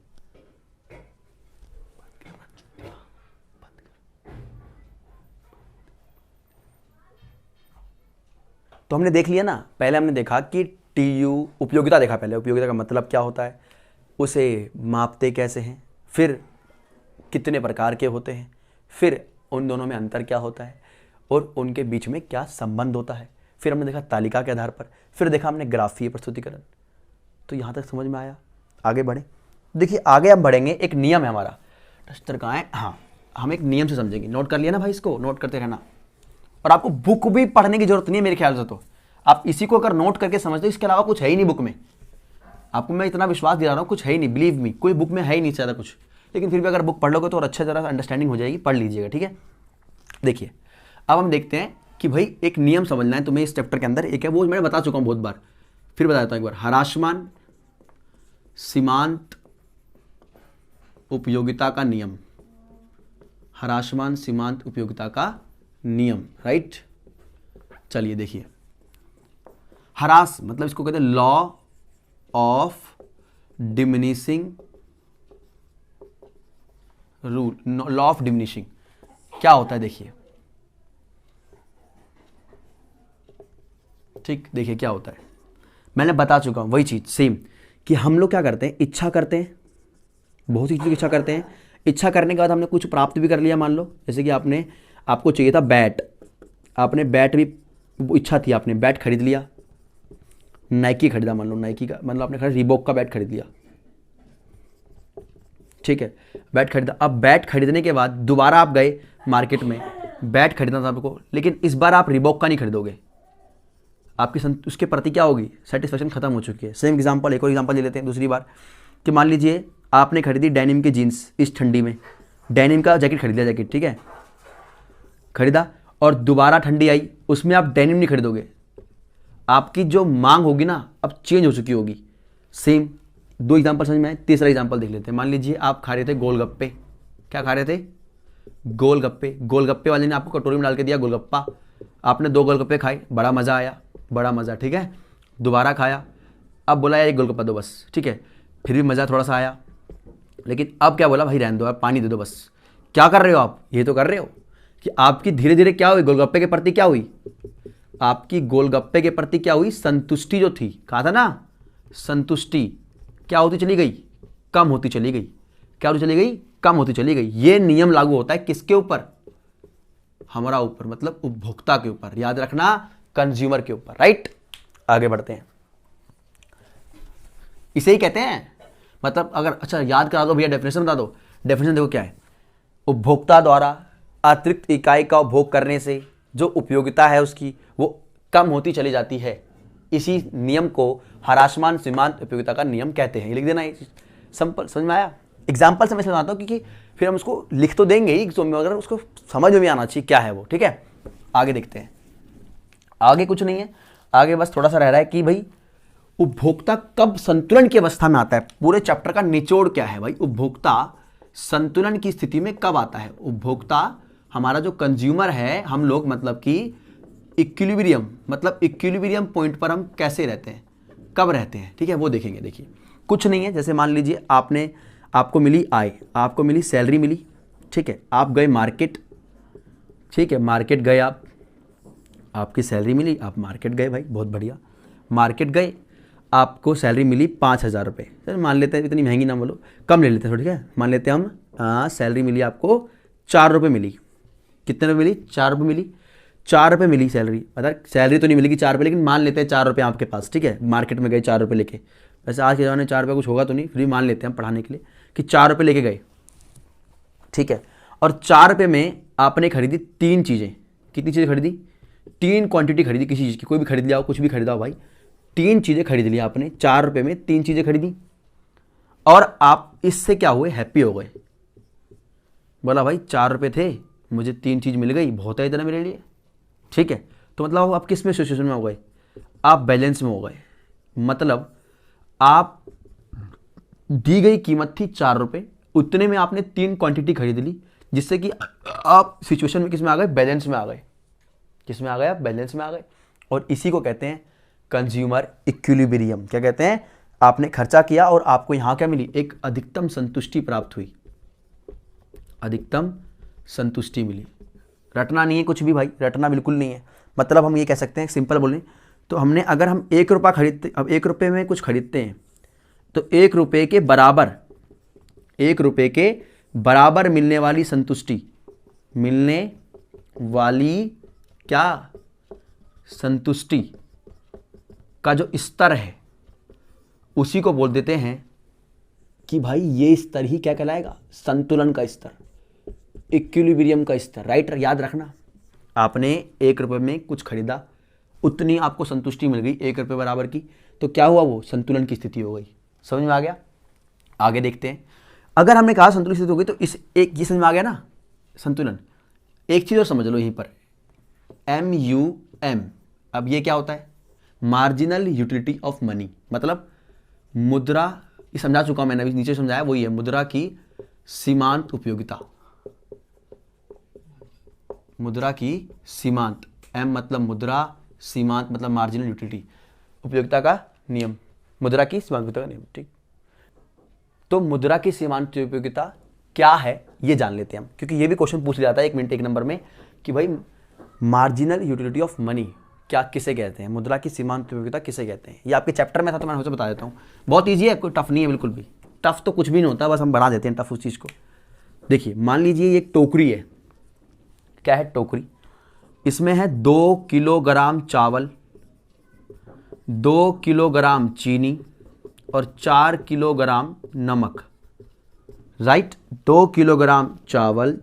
तो हमने देख लिया ना, पहले हमने देखा कि टीयू उपयोगिता देखा, पहले उपयोगिता का मतलब क्या होता है, उसे मापते कैसे हैं, फिर कितने प्रकार के होते हैं, फिर उन दोनों में अंतर क्या होता है और उनके बीच में क्या संबंध होता है। फिर हमने देखा तालिका के आधार पर, फिर देखा हमने ग्राफीय प्रस्तुतिकरण। तो यहाँ तक समझ में आया, आगे बढ़े। देखिए आगे हम बढ़ेंगे, एक नियम है हमारा, तटस्थ कहाँ है, हाँ, हम एक नियम से समझेंगे। नोट कर लिया ना भाई, इसको नोट करते रहना। और आपको बुक भी पढ़ने की जरूरत नहीं है मेरे ख्याल से, तो आप इसी को अगर नोट करके समझते हो, इसके अलावा कुछ है ही नहीं बुक में। आपको मैं इतना विश्वास दिला रहा हूँ, कुछ है ही नहीं, बिलीव मी, कोई बुक में है ही नहीं ज़्यादा कुछ। लेकिन फिर भी अगर बुक पढ़ लोगे तो और अच्छा ज़रा अंडरस्टैंडिंग हो जाएगी, पढ़ लीजिएगा, ठीक है। देखिए अब हम देखते हैं कि भाई एक नियम समझना है तुम्हें इस चैप्टर के अंदर। एक है वो मैंने बता चुका हूँ बहुत बार, फिर बता देता हूँ एक बार। हरासमान सीमांत उपयोगिता का नियम, हरासमान सीमांत उपयोगिता का नियम, राइट। चलिए देखिए, हरास मतलब इसको कहते हैं law of diminishing rule, law of diminishing. क्या होता है देखिए, ठीक, देखिए क्या होता है, मैंने बता चुका हूं वही चीज सेम, कि हम लोग क्या करते हैं, इच्छा करते हैं, बहुत सी चीज़ों की इच्छा करते हैं। इच्छा करने के बाद हमने कुछ प्राप्त भी कर लिया, मान लो जैसे कि आपको चाहिए था बैट, आपने बैट भी, इच्छा थी, आपने बैट खरीद लिया, नाइकी खरीदा, मान लो नाइकी का, मतलब आपने खरीदा रीबॉक का बैट खरीद लिया, ठीक है, बैट खरीदा। अब बैट खरीदने के बाद दोबारा आप गए मार्केट में, बैट खरीदना था आपको, लेकिन इस बार आप रीबॉक का नहीं खरीदोगे, आपकी उसके प्रति क्या होगी, सेटिस्फैक्शन खत्म हो चुकी है। सेम एग्जांपल, एक और एग्जांपल ले लेते हैं दूसरी बार, कि मान लीजिए आपने खरीदी डेनिम की जीन्स इस ठंडी में, डेनिम का जैकेट खरीद लिया, जैकेट ठीक है खरीदा, और दोबारा ठंडी आई, उसमें आप डेनिम नहीं खरीदोगे, आपकी जो मांग होगी ना अब चेंज हो चुकी होगी। सेम दो एग्जांपल समझ में आए। तीसरा एग्जांपल देख लेते हैं, मान लीजिए आप खा रहे थे गोलगप्पे, क्या खा रहे थे, गोलगप्पे, गोलगप्पे वाले ने आपको कटोरी में डाल के दिया गोलगप्पा, आपने 2 गोलगप्पे खाए, बड़ा मज़ा आया, बड़ा मज़ा, ठीक है, दोबारा खाया, अब बोला यार एक गोलगप्पा दो बस, ठीक है, फिर भी मज़ा थोड़ा सा आया, लेकिन अब क्या बोला, भाई रहने दो, आप पानी दे दो बस। क्या कर रहे हो आप, ये तो कर रहे हो कि आपकी धीरे धीरे क्या हुई, गोलगप्पे के प्रति क्या हुई, आपकी गोलगप्पे के प्रति क्या हुई, संतुष्टि जो थी, कहा था ना, संतुष्टि क्या होती चली गई, कम होती चली गई, क्या होती चली गई, कम होती चली गई। ये नियम लागू होता है किसके ऊपर, हमारा ऊपर, मतलब उपभोक्ता के ऊपर, याद रखना, कंज्यूमर के ऊपर, राइट। आगे बढ़ते हैं, इसे ही कहते हैं, मतलब अगर अच्छा याद करा दो भैया, डेफिनेशन बता दो। डेफिनेशन देखो क्या है, उपभोक्ता द्वारा अतिरिक्त इकाई का उपभोग करने से जो उपयोगिता है उसकी वो कम होती चली जाती है, इसी नियम को हरासमान सीमांत उपयोगिता का नियम कहते हैं। ये लिख देना, सिंपल, समझ में आया। एग्जाम्पल से मैं समझाता हूँ, क्योंकि फिर हम उसको लिख तो देंगे ही, तो मगर उसको समझ में भी आना चाहिए क्या है वो, ठीक है। आगे देखते हैं, आगे कुछ नहीं है, आगे बस थोड़ा सा रह रहा है कि भाई उपभोक्ता कब संतुलन की अवस्था में आता है। पूरे चैप्टर का निचोड़ क्या है भाई, उपभोक्ता संतुलन की स्थिति में कब आता है। उपभोक्ता हमारा जो कंज्यूमर है, हम लोग मतलब कि इक्विलिब्रियम, मतलब इक्विलिब्रियम पॉइंट पर हम कैसे रहते हैं, कब रहते हैं, ठीक है, वो देखेंगे। देखिए कुछ नहीं है, जैसे मान लीजिए आपको मिली आय, आपको मिली सैलरी मिली, ठीक है, आप गए मार्केट, ठीक है, मार्केट गए आप, आपकी सैलरी मिली, आप मार्केट गए, भाई बहुत बढ़िया, मार्केट गए, आपको सैलरी मिली 5,000 रुपये, चल मान लेते हैं, इतनी महंगी ना बोलो, कम ले लेते हैं, ठीक है, मान लेते हैं हम, सैलरी मिली आपको 4 रुपये मिली, कितने रुपये मिली, 4 रुपये मिली, 4 रुपये मिली सैलरी, मतलब सैलरी तो नहीं मिलेगी 4 रुपये, लेकिन मान लेते हैं 4 रुपये आपके पास, ठीक है, मार्केट में गए 4 रुपये लेके, वैसे आज के ज़माने में 4 रुपये कुछ होगा तो नहीं, फिर भी मान लेते हैं हम पढ़ाने के लिए कि 4 रुपये लेके गए, ठीक है, और 4 रुपये में आपने खरीदी 3 चीज़ें, कितनी चीज़ें खरीदी, 3 क्वांटिटी खरीदी किसी चीज़ की, कोई भी खरीद लिया हो, कुछ भी खरीदा हो भाई, 3 चीज़ें खरीद लिया आपने, 4 रुपये में 3 चीज़ें खरीदी, और आप इससे क्या हुए, हैप्पी हो गए, बोला भाई 4 रुपये थे, मुझे 3 चीज़ मिल गई, बहुत है इतना मेरे लिए, ठीक है। तो मतलब आप किस में सिचुएशन में हो गए, आप बैलेंस में हो गए, मतलब आप दी गई कीमत थी 4 रुपये, उतने में आपने 3 क्वांटिटी खरीद ली, जिससे कि आप सिचुएशन में किस में आ गए, बैलेंस में आ गए, किस में आ गए आप, बैलेंस में आ गए। और इसी को कहते हैं कंज्यूमर इक्विलिब्रियम। क्या कहते हैं, आपने खर्चा किया और आपको यहां क्या मिली, एक अधिकतम संतुष्टि प्राप्त हुई, अधिकतम संतुष्टि मिली। रटना नहीं है कुछ भी भाई, रटना बिल्कुल नहीं है, मतलब हम ये कह सकते हैं, सिंपल बोलें तो हमने, अगर हम 1 रुपया खरीदते, अब 1 रुपये में कुछ खरीदते हैं तो 1 रुपये के बराबर, 1 रुपये के बराबर मिलने वाली संतुष्टि, मिलने वाली क्या, संतुष्टि का जो स्तर है उसी को बोल देते हैं कि भाई ये स्तर ही क्या कहलाएगा, संतुलन का स्तर, इक्विलिब्रियम का स्तर, राइट। याद रखना, आपने 1 रुपये में कुछ खरीदा, उतनी आपको संतुष्टि मिल गई 1 रुपये बराबर की, तो क्या हुआ, वो संतुलन की स्थिति हो गई। समझ में आ गया। आगे देखते हैं। अगर हमने कहा संतुलन स्थिति हो गई तो इस एक ये समझ में आ गया ना संतुलन। एक चीज़ और समझ लो यहीं पर, MUM। अब ये क्या होता है, मार्जिनल यूटिलिटी ऑफ मनी, मतलब मुद्रा, ये समझा चुका हूं मैंने, अभी नीचे समझाया, वही है मुद्रा की सीमांत उपयोगिता। मुद्रा की सीमांत, M मतलब मुद्रा, सीमांत मतलब मार्जिनल यूटिलिटी, उपयोगिता का नियम, मुद्रा की सीमांत उपयोगिता का नियम, ठीक। तो मुद्रा की सीमांत उपयोगिता क्या है ये जान लेते हैं हम, क्योंकि ये भी क्वेश्चन पूछ लिया जाता है 1 मिनट 1 नंबर में कि भाई मार्जिनल यूटिलिटी ऑफ मनी क्या किसे कहते हैं, मुद्रा की सीमांत उपयोगिता किसे कहते हैं। ये आपके चैप्टर में था तो मैं उसे बता देता हूँ। बहुत ईजी है, कोई टफ नहीं है बिल्कुल भी। टफ तो कुछ भी नहीं होता, बस हम बढ़ा देते हैं टफ उस चीज़ को। देखिए मान लीजिए ये एक टोकरी है, क्या है टोकरी, इसमें है 2 किलोग्राम चावल, 2 किलोग्राम चीनी और 4 किलोग्राम नमक, राइट। 2 किलोग्राम चावल,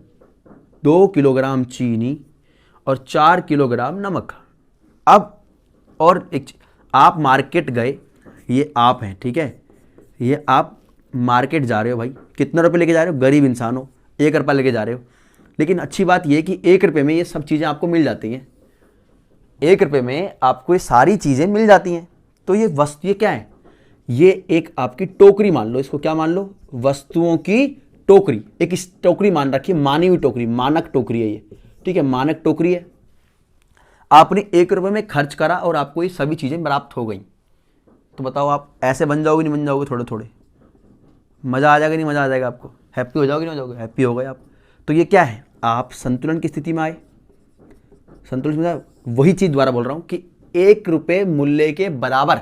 2 किलोग्राम चीनी और 4 किलोग्राम नमक। अब और एक, आप मार्केट गए, ये आप हैं, ठीक है, ये आप मार्केट जा रहे हो भाई, कितने रुपए लेके जा रहे हो, गरीब इंसान हो, 1 रुपया लेके जा रहे हो। लेकिन अच्छी बात ये कि 1 रुपये में ये सब चीज़ें आपको मिल जाती हैं, 1 रुपये में आपको ये सारी चीज़ें मिल जाती हैं। तो ये वस्तु, ये क्या है, ये एक आपकी टोकरी मान लो, इसको क्या मान लो, वस्तुओं की टोकरी। एक इस टोकरी मान रखिए, मानी हुई टोकरी, मानक टोकरी है ये, ठीक है, मानक टोकरी है। आपने 1 रुपये में खर्च करा और आपको ये सभी चीज़ें प्राप्त हो गई, तो बताओ आप ऐसे बन जाओगे नहीं बन जाओगे, थोड़े थोड़े मज़ा आ जाएगा नहीं मज़ा आ जाएगा आपको, हैप्पी हो जाओगे नहीं हो जाओगे, हैप्पी हो गए आप। तो ये क्या है, आप संतुलन की स्थिति में आए। संतुलन में वही चीज़ दोबारा बोल रहा हूँ कि 1 रुपये मूल्य के बराबर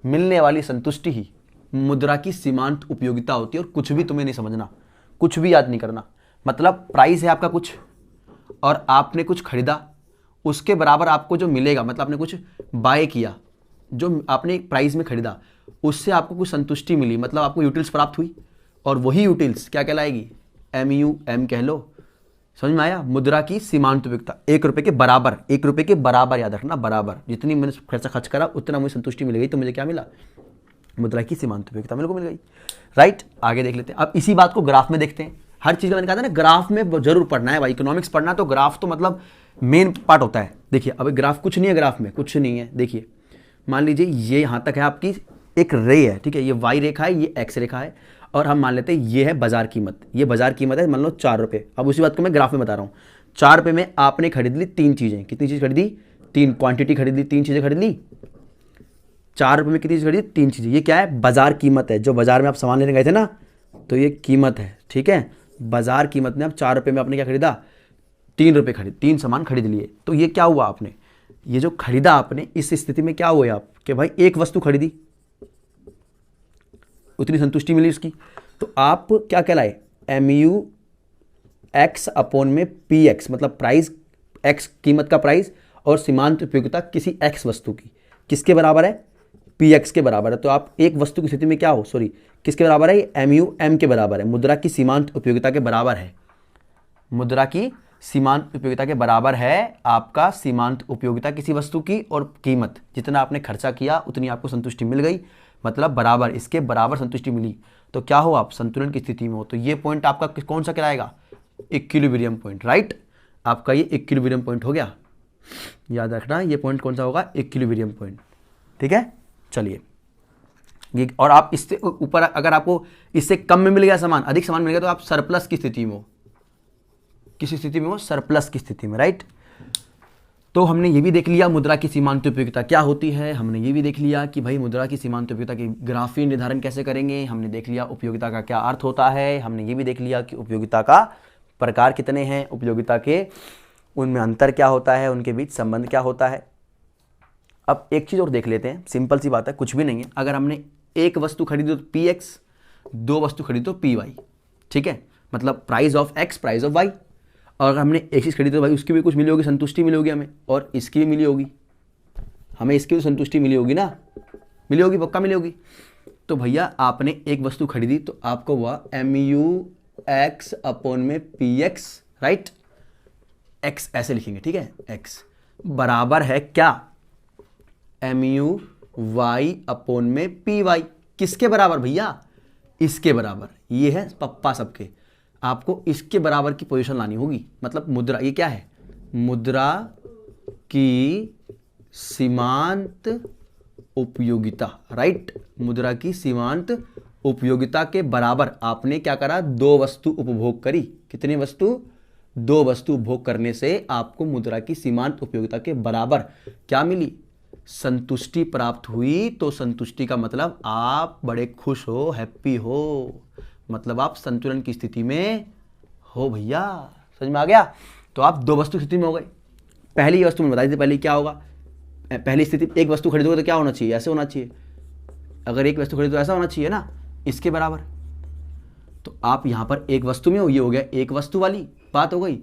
मिलने वाली संतुष्टि ही मुद्रा की सीमांत उपयोगिता होती है। और कुछ भी तुम्हें नहीं समझना, कुछ भी याद नहीं करना, मतलब प्राइस है आपका कुछ और आपने कुछ खरीदा, उसके बराबर आपको जो मिलेगा, मतलब आपने कुछ बाय किया, जो आपने प्राइस में खरीदा उससे आपको कुछ संतुष्टि मिली, मतलब आपको यूटिल्स प्राप्त हुई, और वही यूटिल्स क्या कहलाएगी, MUM कह लो। समझ में आया, मुद्रा की सीमांत उपयोगिता 1 रुपये के बराबर, 1 रुपये के बराबर याद रखना, बराबर जितनी मैंने पैसा खर्च करा उतना मुझे संतुष्टि मिल गई, तो मुझे क्या मिला, मुद्रा की सीमांत उपयोगिता मेरे को मिल गई, राइट। आगे देख लेते हैं। अब इसी बात को ग्राफ में देखते हैं। हर चीज़ का मैंने कहा था ना, ग्राफ में जरूर पढ़ना है भाई, इकोनॉमिक्स पढ़ना तो ग्राफ तो मतलब मेन पार्ट होता है। देखिए अब ग्राफ कुछ नहीं है, ग्राफ में कुछ नहीं है। देखिए मान लीजिए ये यहाँ तक है आपकी एक रे है, ठीक है, ये वाई रेखा है, ये एक्स रेखा है, और हम मान लेते हैं ये है बाजार कीमत, ये बाजार कीमत है मान लो 4 रुपये। अब उसी बात को मैं ग्राफ में बता रहा हूँ। 4 रुपये में आपने खरीद ली 3 चीज़ें, कितनी चीज़ खरीदी, 3 क्वांटिटी खरीद ली, 3 चीज़ें खरीद ली। 4 रुपये में कितनी चीज़ खरीदी, 3 चीज़ें। ये क्या है, बाजार कीमत है, जो बाजार में आप सामान लेने गए थे ना, तो ये कीमत है, ठीक है। बाजार कीमत में अब 4 रुपये में आपने क्या खरीदा, 3 रुपये खरीद, 3 सामान खरीद लिए। तो ये क्या हुआ, आपने ये जो खरीदा आपने, इस स्थिति में क्या हुआ आप कि भाई एक वस्तु खरीदी, उतनी संतुष्टि मिली उसकी, तो आप क्या कहलाए, MUX अपॉन में PX, मतलब प्राइस X कीमत का प्राइस और सीमांत उपयोगिता किसी X वस्तु की किसके बराबर है, PX के बराबर है। तो आप एक वस्तु की स्थिति में क्या हो, सॉरी किसके बराबर है, MUM के बराबर है, मुद्रा की सीमांत उपयोगिता के बराबर है, मुद्रा की सीमांत उपयोगिता के बराबर है आपका सीमांत उपयोगिता किसी वस्तु की, और कीमत जितना आपने खर्चा किया उतनी आपको संतुष्टि मिल गई, मतलब बराबर, इसके बराबर संतुष्टि मिली, तो क्या हो, आप संतुलन की स्थिति में हो। तो ये पॉइंट आपका कौन सा कहलाएगा, इक्विलिब्रियम पॉइंट, राइट। आपका ये इक्विलिब्रियम पॉइंट हो गया, याद रखना ये पॉइंट कौन सा होगा, इक्विलिब्रियम पॉइंट, ठीक है। चलिए ये, और आप इससे ऊपर अगर आपको इससे कम में मिल गया सामान, अधिक सामान मिल गया, तो आप सरप्लस की स्थिति में हो, किसी स्थिति में हो, सरप्लस की स्थिति में, राइट। तो हमने ये भी देख लिया मुद्रा की सीमांत उपयोगिता क्या होती है, हमने ये भी देख लिया कि भाई मुद्रा की सीमांत उपयोगिता की ग्राफीय निर्धारण कैसे करेंगे, हमने देख लिया उपयोगिता का क्या अर्थ होता है, हमने ये भी देख लिया कि उपयोगिता का प्रकार कितने हैं, उपयोगिता के उनमें अंतर क्या होता है, उनके बीच संबंध क्या होता है। अब एक चीज़ और देख लेते हैं, सिंपल सी बात है, कुछ भी नहीं है। अगर हमने एक वस्तु खरीदी तो PX, 2 वस्तु खरीदी तो PY, ठीक है, मतलब price of X, price of Y। और अगर हमने एक चीज़ खरीदी तो भाई उसकी भी कुछ मिली होगी, संतुष्टि मिली होगी हमें, और इसकी भी मिली होगी, हमें इसकी भी संतुष्टि मिली होगी ना, मिली होगी, पक्का मिली होगी। तो भैया आपने एक वस्तु खरीदी तो आपको हुआ MUX अपॉन में PX, राइट। X ऐसे लिखेंगे, ठीक है। X बराबर है क्या, MUY अपॉन में PY। किसके बराबर भैया, इसके बराबर। ये है पप्पा सबके, आपको इसके बराबर की पोजीशन लानी होगी। मतलब मुद्रा, ये क्या है, मुद्रा की सीमांत उपयोगिता, राइट। मुद्रा की सीमांत उपयोगिता के बराबर आपने क्या करा, दो वस्तु उपभोग करी। कितनी वस्तु, दो वस्तु उपभोग करने से आपको मुद्रा की सीमांत उपयोगिता के बराबर क्या मिली, संतुष्टि प्राप्त हुई। तो संतुष्टि का मतलब आप बड़े खुश हो, हैप्पी हो, मतलब आप संतुलन की स्थिति में हो भैया। समझ में आ गया। तो आप दो वस्तु स्थिति में हो गए। पहली वस्तु में बताई थी पहले क्या होगा, पहली स्थिति एक वस्तु खरीदोगे तो क्या होना चाहिए, ऐसे होना चाहिए। अगर एक वस्तु खरीदो तो ऐसा होना चाहिए ना, इसके बराबर। तो आप यहां पर एक वस्तु में हो, ये हो गया एक वस्तु वाली बात हो गई,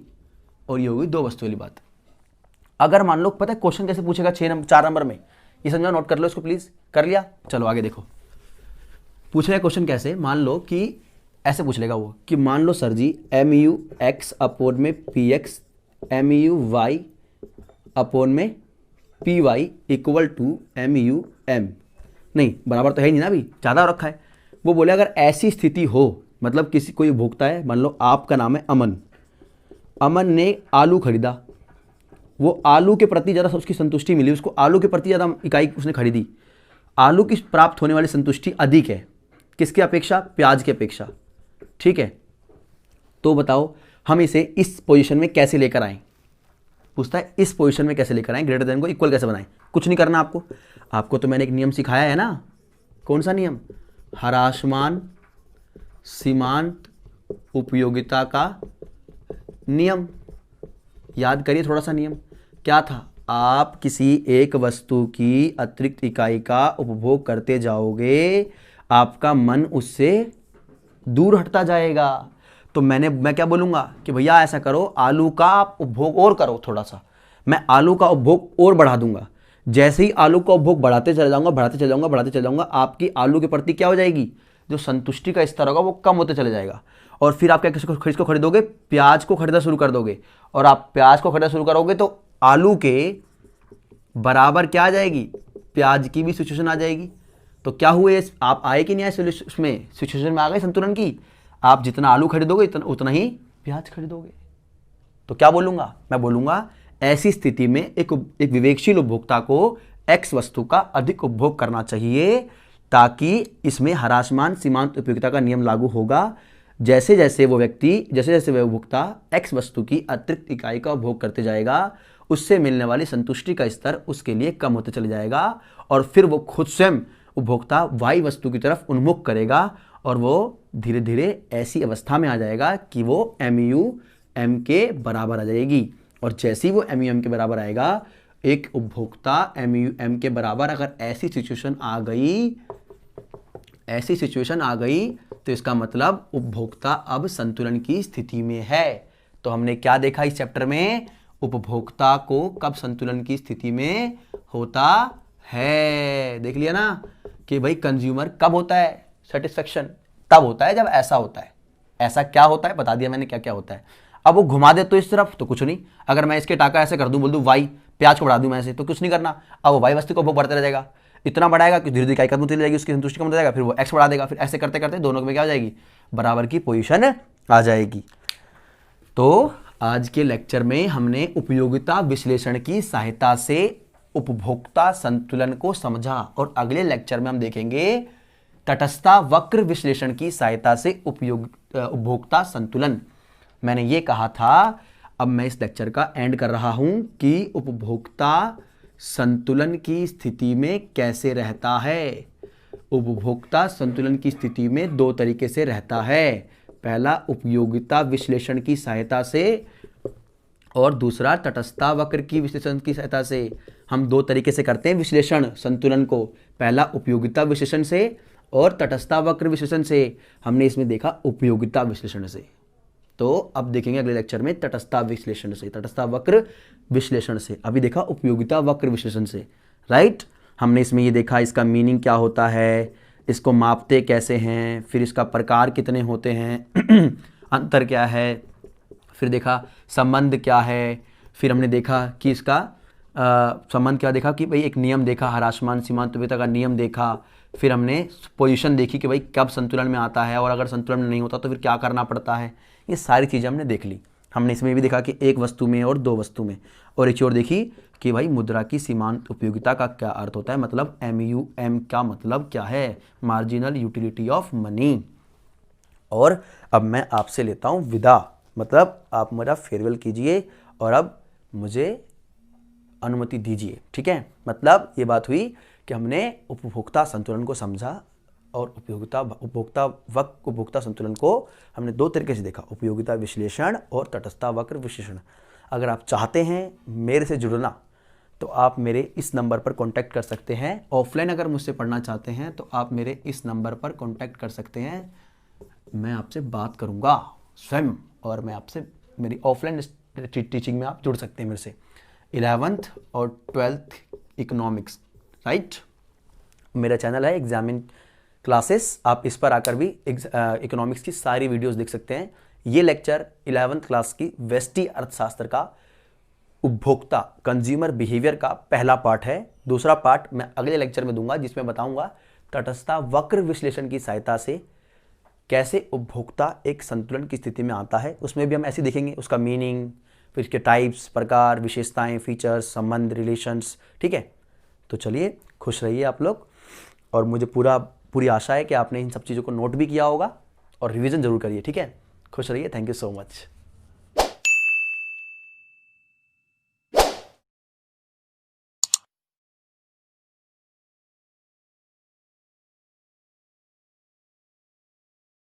और ये हो गई दो वस्तु वाली बात। अगर मान लो, पता है क्वेश्चन कैसे पूछेगा 4 नंबर में, ये समझा, नोट कर लो इसको प्लीज। कर लिया, चलो आगे देखो। पूछेगा क्वेश्चन कैसे, मान लो कि ऐसे पूछ लेगा वो कि मान लो सर जी MUX अपॉन में PX MUY अपॉन में PY इक्वल टू MUM। नहीं, बराबर तो है नहीं ना, अभी ज़्यादा रखा है। वो बोले अगर ऐसी स्थिति हो, मतलब किसी कोई उपभोक्ता है, मान लो आपका नाम है अमन, अमन ने आलू खरीदा, वो आलू के प्रति ज़्यादा उसकी संतुष्टि मिली, उसको आलू के प्रति ज़्यादा इकाई उसने खरीदी, आलू की प्राप्त होने वाली संतुष्टि अधिक है किसकी अपेक्षा, प्याज की अपेक्षा, ठीक है। तो बताओ हम इसे इस पोजीशन में कैसे लेकर आएं, पूछता है इस पोजीशन में कैसे लेकर आएं, ग्रेटर देन को इक्वल कैसे बनाएं। कुछ नहीं करना आपको तो मैंने एक नियम सिखाया है ना। कौन सा नियम, ह्रासमान सीमांत उपयोगिता का नियम। याद करिए थोड़ा सा नियम क्या था, आप किसी एक वस्तु की अतिरिक्त इकाई का उपभोग करते जाओगे, आपका मन उससे दूर हटता जाएगा। तो मैं क्या बोलूँगा कि भैया ऐसा करो, आलू का आप उपभोग और करो थोड़ा सा, मैं आलू का उपभोग और बढ़ा दूंगा। जैसे ही आलू का उपभोग बढ़ाते चले जाऊंगा, आपकी आलू के प्रति क्या हो जाएगी, जो संतुष्टि का स्तर होगा वो कम होते चले जाएगा। और फिर आप क्या किसको खरीदोगे, प्याज को खरीदना शुरू कर दोगे। और आप प्याज को खरीदना शुरू करोगे तो आलू के बराबर क्या आ जाएगी, प्याज की भी सिचुएशन आ जाएगी। तो क्या हुए, आप आए कि नहीं आए उसमें, सिचुएशन में आ गए संतुलन की। आप जितना आलू खरीदोगे उतना ही प्याज खरीदोगे। तो क्या बोलूंगा, मैं बोलूंगा ऐसी स्थिति में एक विवेकशील उपभोक्ता को X वस्तु का अधिक उपभोग करना चाहिए, ताकि इसमें ह्रासमान सीमांत उपयोगिता का नियम लागू होगा। जैसे जैसे वो उपभोक्ता X वस्तु की अतिरिक्त इकाई का उपभोग करते जाएगा, उससे मिलने वाली संतुष्टि का स्तर उसके लिए कम होते चले जाएगा, और फिर वो खुद स्वयं उपभोक्ता Y वस्तु की तरफ उन्मुख करेगा, और वो धीरे धीरे ऐसी अवस्था में आ जाएगा कि वो MUM के बराबर आ जाएगी। और जैसे ही वो MUM के बराबर आएगा, एक उपभोक्ता MUM के बराबर अगर ऐसी सिचुएशन आ गई तो इसका मतलब उपभोक्ता अब संतुलन की स्थिति में है। तो हमने क्या देखा इस चैप्टर में, उपभोक्ता को कब संतुलन की स्थिति में होता है, देख लिया ना कि भाई कंज्यूमर कब होता है सेटिस्फेक्शन, तब होता है जब ऐसा होता है। ऐसा क्या होता है बता दिया मैंने, क्या क्या होता है। अब वो घुमा दे तो इस तरफ तो कुछ नहीं, अगर मैं इसके टाका ऐसे कर दूं, बोल दूं वाई, प्याज को बढ़ा दूं मैं ऐसे, तो कुछ नहीं करना। अब वो वाई वस्तु को वो बढ़ता रहेगा, इतना बढ़ाएगा कि धीरे धीरे इकाई कदम चली जाएगी, उसकी संतुष्टि कम हो जाएगा, फिर वो एक्स बढ़ा देगा, फिर ऐसे करते करते दोनों में क्या हो जाएगी, बराबर की पोजीशन आ जाएगी। तो आज के लेक्चर में हमने उपयोगिता विश्लेषण की सहायता से उपभोक्ता संतुलन को समझा, और अगले लेक्चर में हम देखेंगे तटस्थता वक्र विश्लेषण की सहायता से उपभोक्ता संतुलन। मैंने ये कहा था, अब मैं इस लेक्चर का एंड कर रहा हूं कि उपभोक्ता संतुलन की स्थिति में कैसे रहता है। उपभोक्ता संतुलन की स्थिति में दो तरीके से रहता है, पहला उपयोगिता विश्लेषण की सहायता से, और दूसरा तटस्थता वक्र की विश्लेषण की सहायता से। हम दो तरीके से करते हैं विश्लेषण संतुलन को, पहला उपयोगिता विश्लेषण से और तटस्थता वक्र विश्लेषण से। हमने इसमें देखा उपयोगिता विश्लेषण से, तो अब देखेंगे अगले लेक्चर में तटस्थता विश्लेषण से, तटस्थता वक्र विश्लेषण से। अभी देखा उपयोगिता वक्र विश्लेषण से, राइट। हमने इसमें ये देखा इसका मीनिंग क्या होता है, इसको मापते कैसे हैं, फिर इसका प्रकार कितने होते हैं अंतर क्या है, फिर देखा संबंध क्या है, फिर हमने देखा कि इसका संबंध क्या देखा कि भाई एक नियम देखा, ह्रासमान सीमांत उपयोगिता का नियम देखा, फिर हमने पोजीशन देखी कि भाई कब संतुलन में आता है और अगर संतुलन में नहीं होता तो फिर क्या करना पड़ता है। ये सारी चीज़ें हमने देख ली। हमने इसमें भी देखा कि एक वस्तु में और दो वस्तु में, और एक और देखी कि भाई मुद्रा की सीमांत उपयोगिता का क्या अर्थ होता है, मतलब MUM का मतलब क्या है, मार्जिनल यूटिलिटी ऑफ मनी। और अब मैं आपसे लेता हूँ विदा, मतलब आप मेरा फेयरवेल कीजिए और अब मुझे अनुमति दीजिए, ठीक है। मतलब ये बात हुई कि हमने उपभोक्ता संतुलन को समझा और उपभोक्ता संतुलन को हमने दो तरीके से देखा, उपयोगिता विश्लेषण और तटस्थता वक्र विश्लेषण। अगर आप चाहते हैं मेरे से जुड़ना तो आप मेरे इस नंबर पर कांटेक्ट कर सकते हैं। ऑफलाइन अगर मुझसे पढ़ना चाहते हैं तो आप मेरे इस नंबर पर कांटेक्ट कर सकते हैं। मैं आपसे बात करूंगा स्वयं और मैं आपसे मेरी ऑफलाइन टीचिंग में आप जुड़ सकते हैं मेरे से। 11th और 12th इकोनॉमिक्स, राइट। मेरा चैनल है एग्जामिन क्लासेस, आप इस पर आकर भी इकोनॉमिक्स की सारी वीडियोस देख सकते हैं। ये लेक्चर 11th क्लास की व्यष्टि अर्थशास्त्र का उपभोक्ता कंज्यूमर बिहेवियर का पहला पार्ट है। दूसरा पार्ट मैं अगले लेक्चर में दूंगा जिसमें बताऊंगा तटस्थता वक्र विश्लेषण की सहायता से कैसे उपभोक्ता एक संतुलन की स्थिति में आता है। उसमें भी हम ऐसे देखेंगे उसका मीनिंग, फिर इसके टाइप्स, प्रकार, विशेषताएं, फीचर्स, संबंध, रिलेशंस, ठीक है। तो चलिए खुश रहिए आप लोग, और मुझे पूरी आशा है कि आपने इन सब चीज़ों को नोट भी किया होगा और रिवीजन जरूर करिए, ठीक है। खुश रहिए, थैंक यू सो मच।